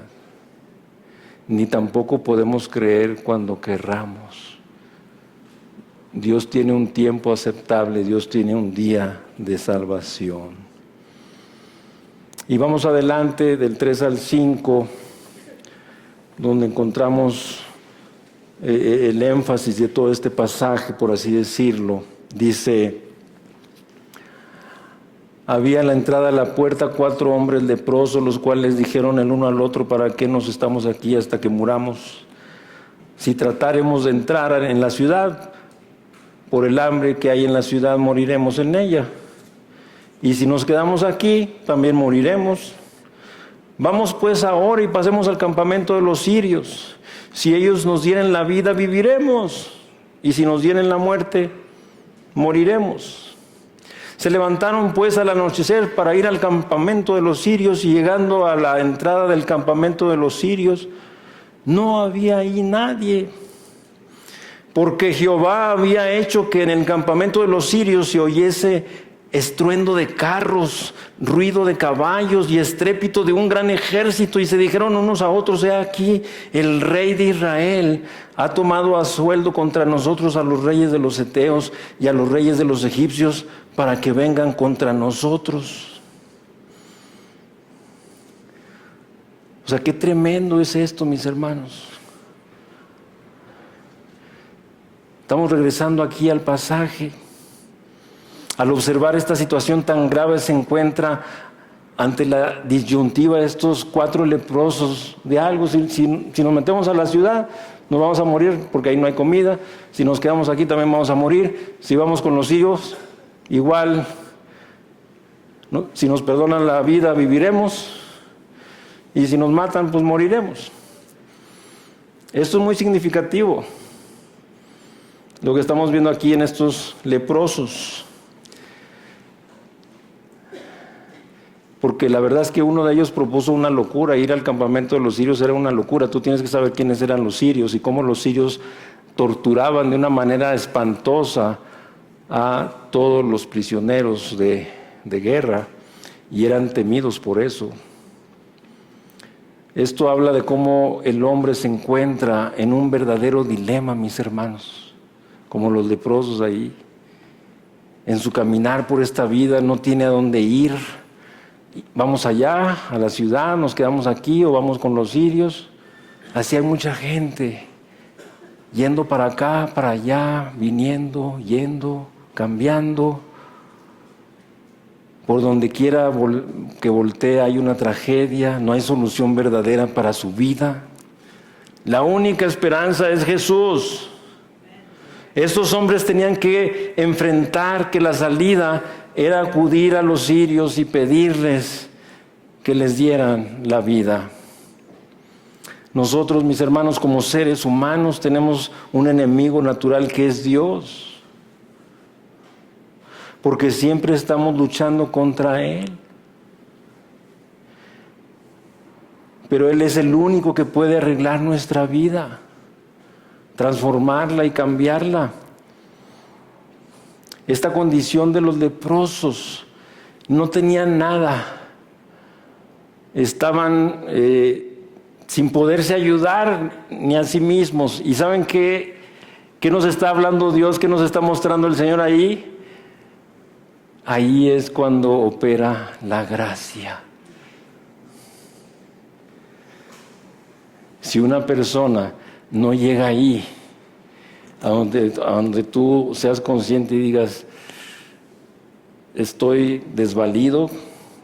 ni tampoco podemos creer cuando querramos. Dios tiene un tiempo aceptable, Dios tiene un día de salvación. Y vamos adelante del 3 al 5, donde encontramos el énfasis de todo este pasaje, por así decirlo. Dice: había a la entrada de la puerta 4 hombres leprosos, los cuales dijeron el uno al otro: ¿para qué nos estamos aquí hasta que muramos? Si tratáremos de entrar en la ciudad, por el hambre que hay en la ciudad moriremos en ella. Y si nos quedamos aquí, también moriremos. Vamos pues ahora y pasemos al campamento de los sirios. Si ellos nos dieren la vida, viviremos. Y si nos dieren la muerte, moriremos. Se levantaron pues al anochecer para ir al campamento de los sirios, y llegando a la entrada del campamento de los sirios, no había ahí nadie, porque Jehová había hecho que en el campamento de los sirios se oyese estruendo de carros, ruido de caballos y estrépito de un gran ejército, y se dijeron unos a otros: he aquí, el rey de Israel ha tomado a sueldo contra nosotros a los reyes de los heteos y a los reyes de los egipcios, para que vengan contra nosotros. O sea, qué tremendo es esto, mis hermanos. Estamos regresando aquí al pasaje. Al observar esta situación tan grave, se encuentra ante la disyuntiva de estos 4 leprosos de algo. Si nos metemos a la ciudad, nos vamos a morir porque ahí no hay comida. Si nos quedamos aquí, también vamos a morir. Si vamos con los hijos, igual, ¿no? Si nos perdonan la vida, viviremos. Y si nos matan, pues moriremos. Esto es muy significativo, lo que estamos viendo aquí en estos leprosos. Porque la verdad es que uno de ellos propuso una locura. Ir al campamento de los sirios era una locura. Tú tienes que saber quiénes eran los sirios y cómo los sirios torturaban de una manera espantosa a todos los prisioneros de guerra, y eran temidos por eso. Esto habla de cómo el hombre se encuentra en un verdadero dilema, mis hermanos, como los leprosos ahí. En su caminar por esta vida no tiene a dónde ir. Vamos allá, a la ciudad, nos quedamos aquí, o vamos con los sirios. Así hay mucha gente, yendo para acá, para allá, viniendo, yendo, cambiando. Por donde quiera que voltee hay una tragedia, no hay solución verdadera para su vida. La única esperanza es Jesús. Estos hombres tenían que enfrentar que la salida era acudir a los sirios y pedirles que les dieran la vida. Nosotros, mis hermanos, como seres humanos, tenemos un enemigo natural que es Dios, porque siempre estamos luchando contra Él. Pero Él es el único que puede arreglar nuestra vida, transformarla y cambiarla. Esta condición de los leprosos, no tenían nada, estaban sin poderse ayudar ni a sí mismos. ¿Y saben qué nos está hablando Dios? ¿Qué nos está mostrando el Señor ahí? Ahí es cuando opera la gracia. Si una persona no llega ahí, a donde tú seas consciente y digas: estoy desvalido,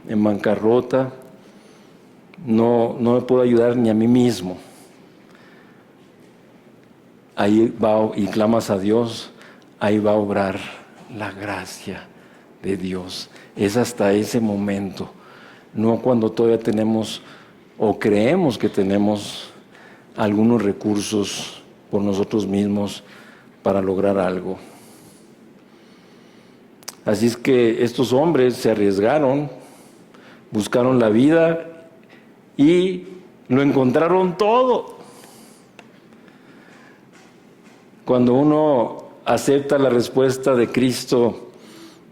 en bancarrota, no me puedo ayudar ni a mí mismo. Ahí va y clamas a Dios, ahí va a obrar la gracia de Dios. Es hasta ese momento, no cuando todavía tenemos o creemos que tenemos algunos recursos por nosotros mismos para lograr algo. Así es que estos hombres se arriesgaron, buscaron la vida y lo encontraron todo. Cuando uno acepta la respuesta de Cristo,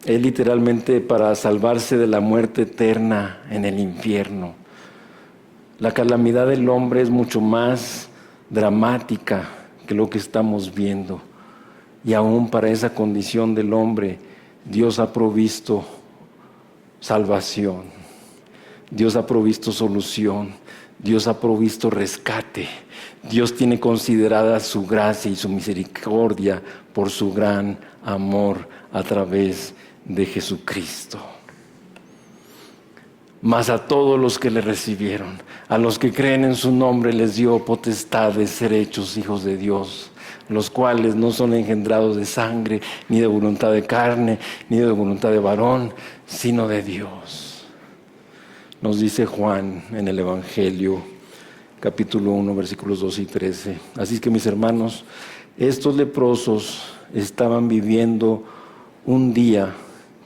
es literalmente para salvarse de la muerte eterna en el infierno. La calamidad del hombre es mucho más dramática que lo que estamos viendo. Y aún para esa condición del hombre, Dios ha provisto salvación. Dios ha provisto solución. Dios ha provisto rescate. Dios tiene considerada su gracia y su misericordia por su gran amor a través de Jesucristo. Mas a todos los que le recibieron, a los que creen en su nombre, les dio potestad de ser hechos hijos de Dios, los cuales no son engendrados de sangre, ni de voluntad de carne, ni de voluntad de varón, sino de Dios. Nos dice Juan en el Evangelio, capítulo 1, versículos 12 y 13. Así que, mis hermanos, estos leprosos estaban viviendo un día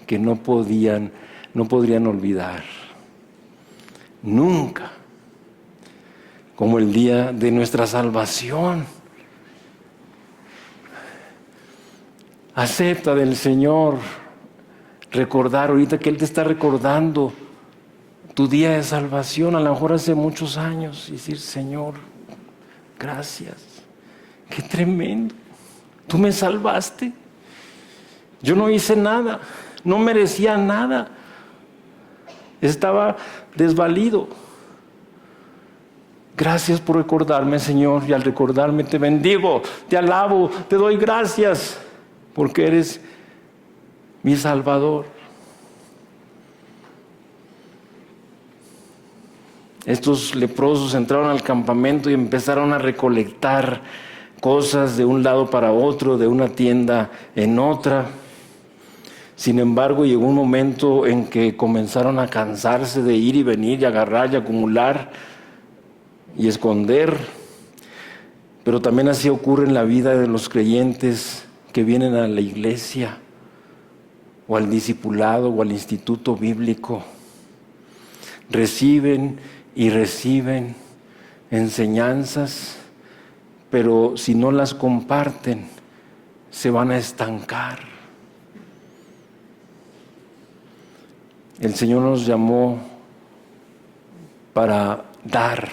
que no podrían olvidar. Nunca. Como el día de nuestra salvación. Acepta del Señor recordar ahorita que Él te está recordando tu día de salvación, a lo mejor hace muchos años, y decir: Señor, gracias, qué tremendo, tú me salvaste, yo no hice nada, no merecía nada, estaba desvalido. Gracias por recordarme, Señor, y al recordarme te bendigo, te alabo, te doy gracias, porque eres mi Salvador. Estos leprosos entraron al campamento y empezaron a recolectar cosas de un lado para otro, de una tienda en otra. Sin embargo, llegó un momento en que comenzaron a cansarse de ir y venir y agarrar y acumular y esconder. Pero también así ocurre en la vida de los creyentes que vienen a la iglesia o al discipulado o al instituto bíblico. Reciben y reciben enseñanzas, pero si no las comparten, se van a estancar. El Señor nos llamó para dar.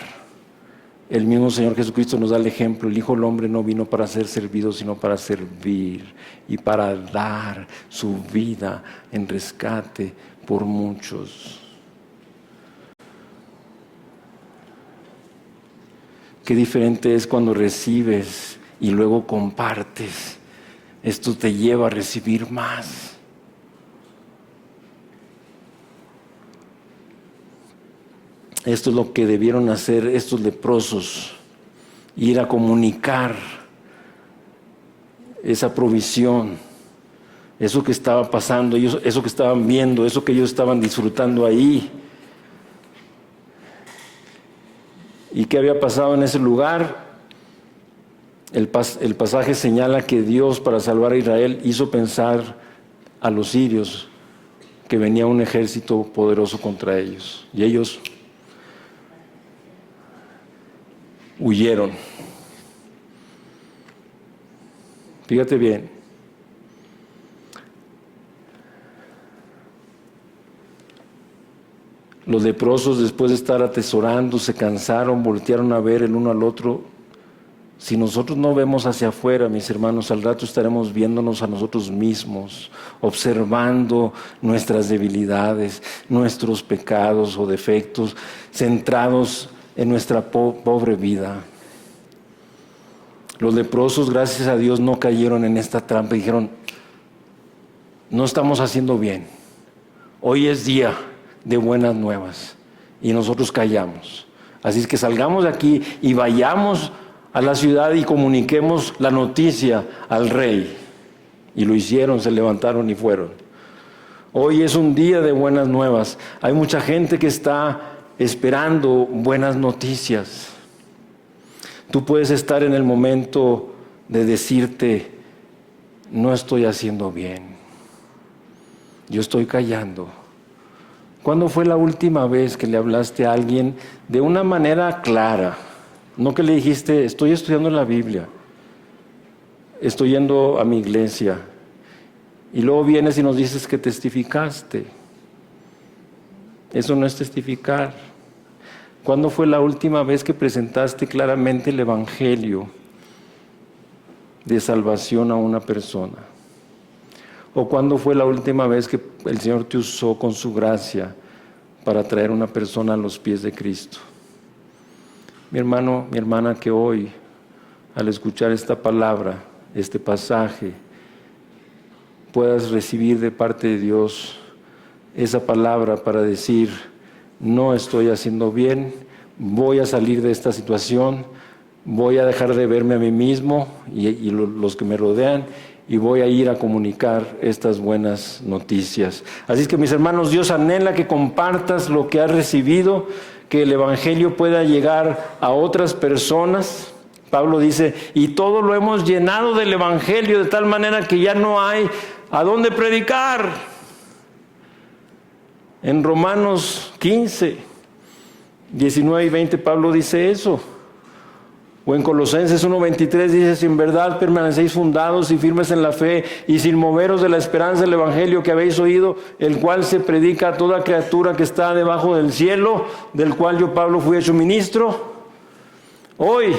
El mismo Señor Jesucristo nos da el ejemplo. El Hijo del Hombre no vino para ser servido, sino para servir y para dar su vida en rescate por muchos. Qué diferente es cuando recibes y luego compartes. Esto te lleva a recibir más. Esto es lo que debieron hacer estos leprosos, ir a comunicar esa provisión, eso que estaba pasando, eso que estaban viendo, eso que ellos estaban disfrutando ahí. ¿Y qué había pasado en ese lugar? El pasaje señala que Dios, para salvar a Israel, hizo pensar a los sirios que venía un ejército poderoso contra ellos. Y ellos huyeron. Fíjate bien. Los leprosos, después de estar atesorando, se cansaron, voltearon a ver el uno al otro. Si nosotros no vemos hacia afuera, mis hermanos, al rato estaremos viéndonos a nosotros mismos, observando nuestras debilidades, nuestros pecados o defectos, centrados en nuestra pobre vida. Los leprosos, gracias a Dios, no cayeron en esta trampa y dijeron: no estamos haciendo bien, hoy es día de buenas nuevas, y nosotros callamos. Así es que salgamos de aquí y vayamos a la ciudad y comuniquemos la noticia al rey. Y lo hicieron, se levantaron y fueron. Hoy es un día de buenas nuevas. Hay mucha gente que está esperando buenas noticias. Tú puedes estar en el momento de decirte: no estoy haciendo bien, yo estoy callando. ¿Cuándo fue la última vez que le hablaste a alguien de una manera clara? No que le dijiste: estoy estudiando la Biblia, estoy yendo a mi iglesia, y luego vienes y nos dices que testificaste. Eso no es testificar. ¿Cuándo fue la última vez que presentaste claramente el Evangelio de salvación a una persona? ¿O cuándo fue la última vez que el Señor te usó con su gracia para traer a una persona a los pies de Cristo? Mi hermano, mi hermana, que hoy, al escuchar esta palabra, este pasaje, puedas recibir de parte de Dios esa palabra para decir: no estoy haciendo bien, voy a salir de esta situación, voy a dejar de verme a mí mismo y los que me rodean, y voy a ir a comunicar estas buenas noticias. Así es que, mis hermanos, Dios anhela que compartas lo que has recibido, que el Evangelio pueda llegar a otras personas. Pablo dice: y todo lo hemos llenado del Evangelio, de tal manera que ya no hay a dónde predicar. En Romanos 15, 19 y 20 Pablo dice eso. O en Colosenses 1:23 dice: si en verdad permanecéis fundados y firmes en la fe y sin moveros de la esperanza del Evangelio que habéis oído, el cual se predica a toda criatura que está debajo del cielo, del cual yo, Pablo, fui hecho ministro. Hoy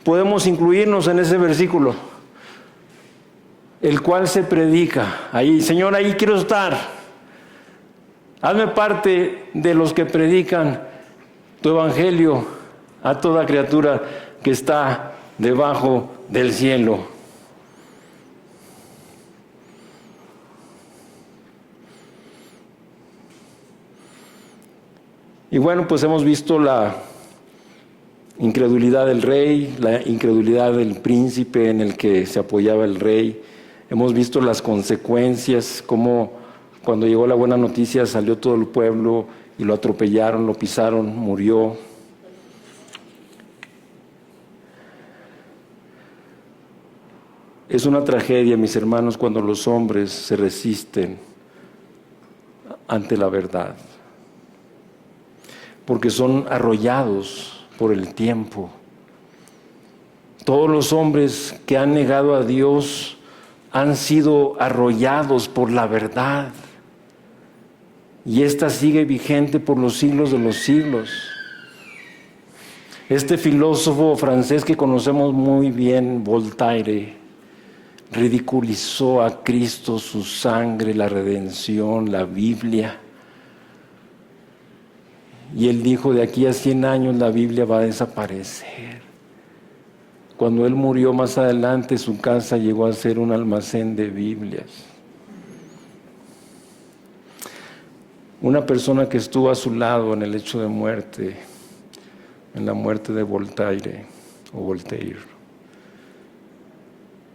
podemos incluirnos en ese versículo, el cual se predica. Ahí, Señor, ahí quiero estar. Hazme parte de los que predican tu Evangelio a toda criatura que está debajo del cielo. Y bueno, pues hemos visto la incredulidad del rey, la incredulidad del príncipe en el que se apoyaba el rey. Hemos visto las consecuencias, cómo cuando llegó la buena noticia salió todo el pueblo y lo atropellaron, lo pisaron, murió. Es una tragedia, mis hermanos, cuando los hombres se resisten ante la verdad, porque son arrollados por el tiempo. Todos los hombres que han negado a Dios han sido arrollados por la verdad, y esta sigue vigente por los siglos de los siglos. Este filósofo francés que conocemos muy bien, Voltaire, ridiculizó a Cristo, su sangre, la redención, la Biblia. Y él dijo: de aquí a 100 años la Biblia va a desaparecer. Cuando él murió, más adelante, su casa llegó a ser un almacén de Biblias. Una persona que estuvo a su lado en el hecho de muerte, en la muerte de Voltaire,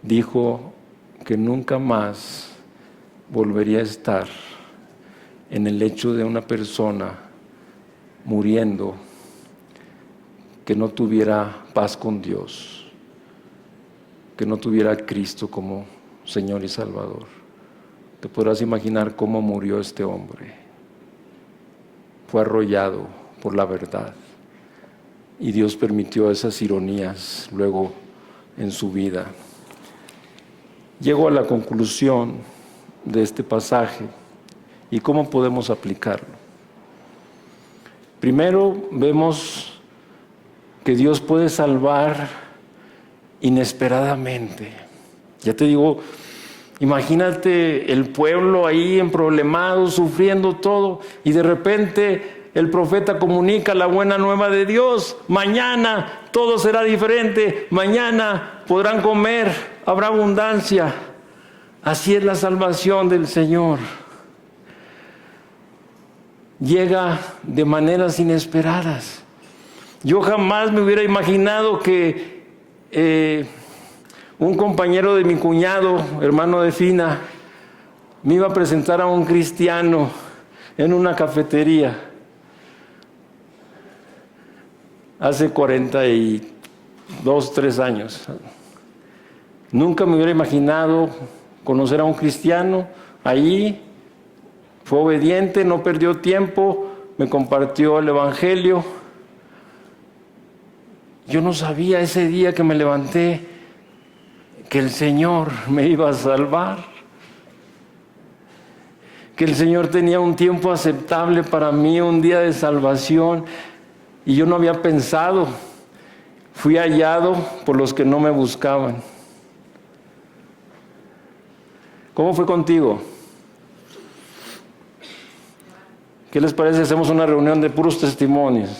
dijo que nunca más volvería a estar en el hecho de una persona muriendo que no tuviera paz con Dios, que no tuviera a Cristo como Señor y Salvador. Te podrás imaginar cómo murió este hombre. Fue arrollado por la verdad, y Dios permitió esas ironías luego en su vida. Llego a la conclusión de este pasaje y cómo podemos aplicarlo. Primero, vemos que Dios puede salvar inesperadamente. Ya te digo, imagínate el pueblo ahí emproblemado, sufriendo todo, y de repente el profeta comunica la buena nueva de Dios: mañana todo será diferente, mañana podrán comer, habrá abundancia. Así es la salvación del Señor. Llega de maneras inesperadas. Yo jamás me hubiera imaginado que un compañero de mi cuñado, hermano de Fina, me iba a presentar a un cristiano en una cafetería hace 42, 3 años. Nunca me hubiera imaginado conocer a un cristiano allí. Fue obediente, no perdió tiempo, me compartió el Evangelio. Yo no sabía ese día que me levanté que el Señor me iba a salvar, que el Señor tenía un tiempo aceptable para mí, un día de salvación, y yo no había pensado. Fui hallado por los que no me buscaban. ¿Cómo fue contigo? ¿Qué les parece si hacemos una reunión de puros testimonios?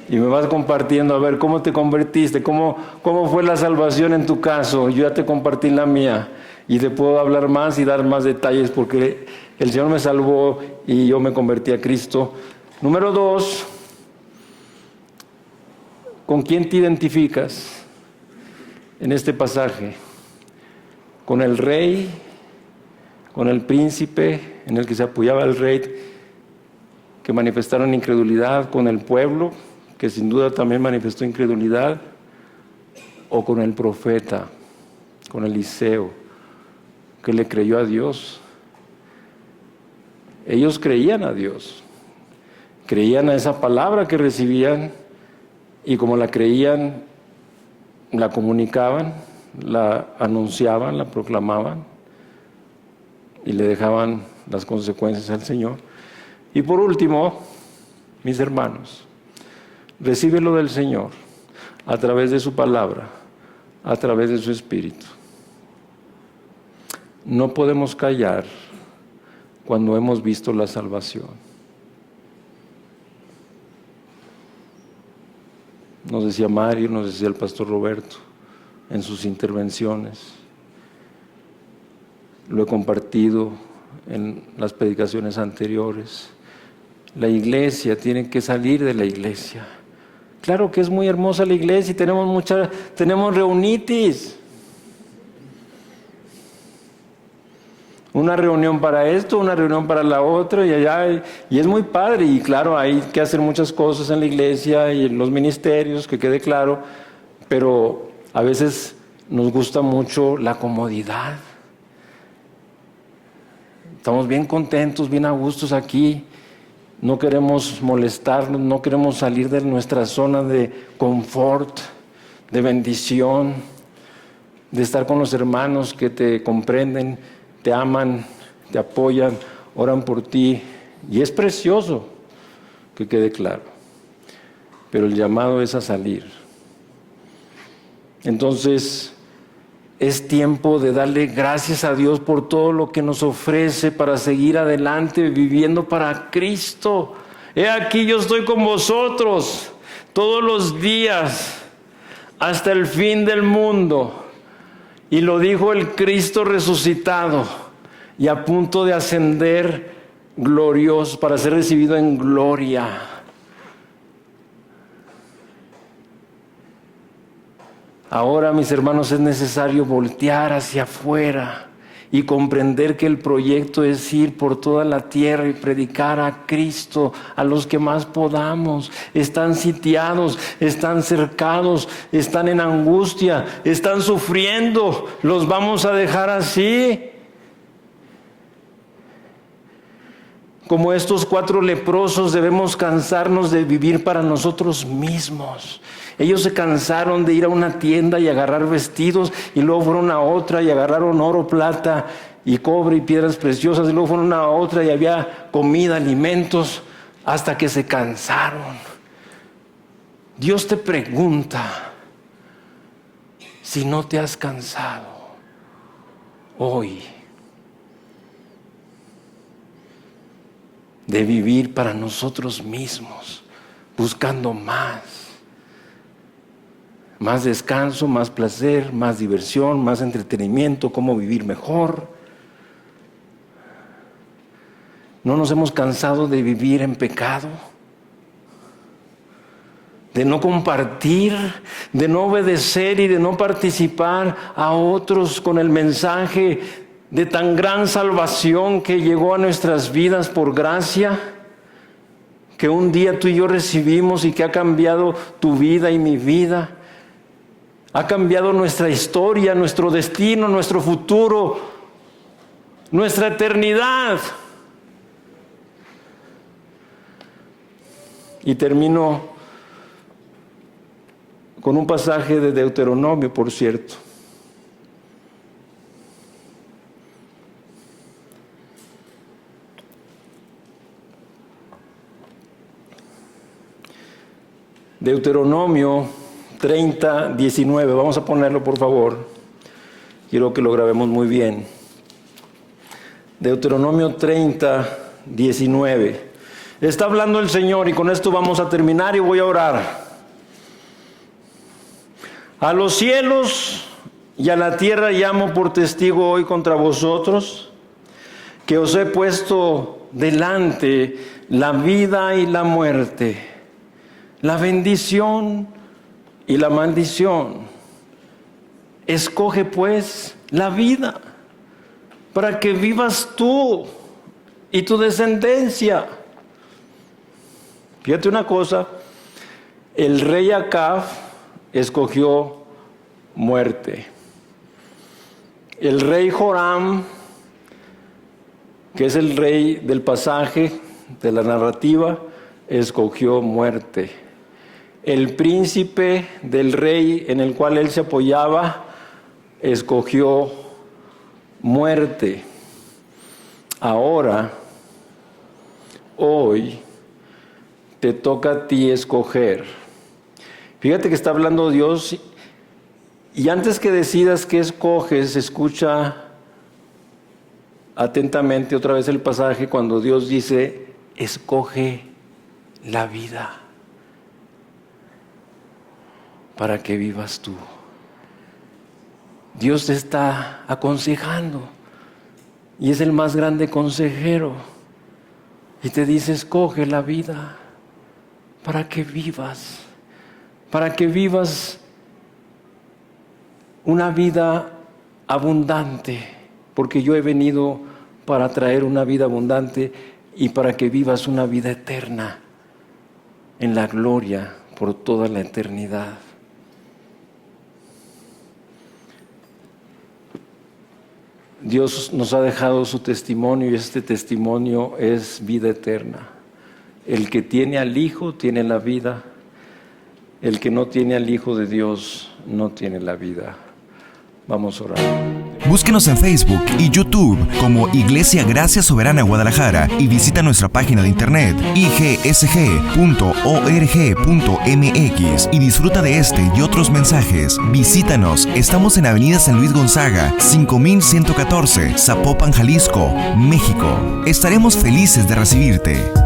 Y me vas compartiendo, a ver, ¿cómo te convertiste? ¿Cómo fue la salvación en tu caso? Yo ya te compartí la mía. Y te puedo hablar más y dar más detalles porque el Señor me salvó y yo me convertí a Cristo. Número 2, ¿con quién te identificas en este pasaje? ¿Con el rey? ¿Con el príncipe en el que se apoyaba el rey, que manifestaron incredulidad? ¿Con el pueblo, que sin duda también manifestó incredulidad? ¿O con el profeta, con Eliseo, que le creyó a Dios? Ellos creían a Dios, creían a esa palabra que recibían, y como la creían, la comunicaban, la anunciaban, la proclamaban y le dejaban las consecuencias al Señor. Y por último, mis hermanos, recíbelo del Señor a través de su palabra, a través de su Espíritu. No podemos callar cuando hemos visto la salvación. Nos decía Mario, nos decía el pastor Roberto en sus intervenciones. Lo he compartido en las predicaciones anteriores. La iglesia tiene que salir de la iglesia. Claro que es muy hermosa la iglesia y tenemos reunitis. Una reunión para esto, una reunión para la otra y allá, y es muy padre. Y claro, hay que hacer muchas cosas en la iglesia y en los ministerios, que quede claro, pero a veces nos gusta mucho la comodidad. Estamos bien contentos, bien a gustos aquí. No queremos molestarnos, no queremos salir de nuestra zona de confort, de bendición, de estar con los hermanos que te comprenden, te aman, te apoyan, oran por ti. Y es precioso, que quede claro. Pero el llamado es a salir. Entonces, es tiempo de darle gracias a Dios por todo lo que nos ofrece para seguir adelante viviendo para Cristo. He aquí, yo estoy con vosotros todos los días hasta el fin del mundo. Y lo dijo el Cristo resucitado y a punto de ascender glorioso para ser recibido en gloria. Ahora, mis hermanos, es necesario voltear hacia afuera y comprender que el proyecto es ir por toda la tierra y predicar a Cristo a los que más podamos. Están sitiados, están cercados, están en angustia, están sufriendo. ¿Los vamos a dejar así? Como estos 4 leprosos, debemos cansarnos de vivir para nosotros mismos. Ellos se cansaron de ir a una tienda y agarrar vestidos, y luego fueron a otra y agarraron oro, plata y cobre y piedras preciosas, y luego fueron a otra y había comida, alimentos, hasta que se cansaron. Dios te pregunta si no te has cansado hoy de vivir para nosotros mismos, buscando más descanso, más placer, más diversión, más entretenimiento, cómo vivir mejor. ¿No nos hemos cansado de vivir en pecado? De no compartir, de no obedecer y de no participar a otros con el mensaje de tan gran salvación que llegó a nuestras vidas por gracia, que un día tú y yo recibimos y que ha cambiado tu vida y mi vida. Ha cambiado nuestra historia, nuestro destino, nuestro futuro, nuestra eternidad. Y termino con un pasaje de Deuteronomio, por cierto. Deuteronomio 30, 19. Vamos a ponerlo, por favor. Quiero que lo grabemos muy bien. Deuteronomio 30, 19. Está hablando el Señor, y con esto vamos a terminar y voy a orar. A los cielos y a la tierra llamo por testigo hoy contra vosotros, que os he puesto delante la vida y la muerte, la bendición y la maldición. Escoge pues la vida, para que vivas tú y tu descendencia. Fíjate una cosa, el rey Acab escogió muerte. El rey Joram, que es el rey del pasaje, de la narrativa, escogió muerte. El príncipe del rey en el cual él se apoyaba, escogió muerte. Ahora, hoy, te toca a ti escoger. Fíjate que está hablando Dios, y antes que decidas qué escoges, escucha atentamente otra vez el pasaje cuando Dios dice, escoge la vida para que vivas tú. Dios te está aconsejando y es el más grande consejero y te dice, escoge la vida para que vivas una vida abundante, porque yo he venido para traer una vida abundante y para que vivas una vida eterna en la gloria por toda la eternidad. Dios nos ha dejado su testimonio y este testimonio es vida eterna. El que tiene al Hijo tiene la vida, el que no tiene al Hijo de Dios no tiene la vida. Vamos a orar. Búsquenos en Facebook y YouTube como Iglesia Gracia Soberana Guadalajara y visita nuestra página de internet igsg.org.mx y disfruta de este y otros mensajes. Visítanos, estamos en Avenida San Luis Gonzaga, 5114, Zapopan, Jalisco, México. Estaremos felices de recibirte.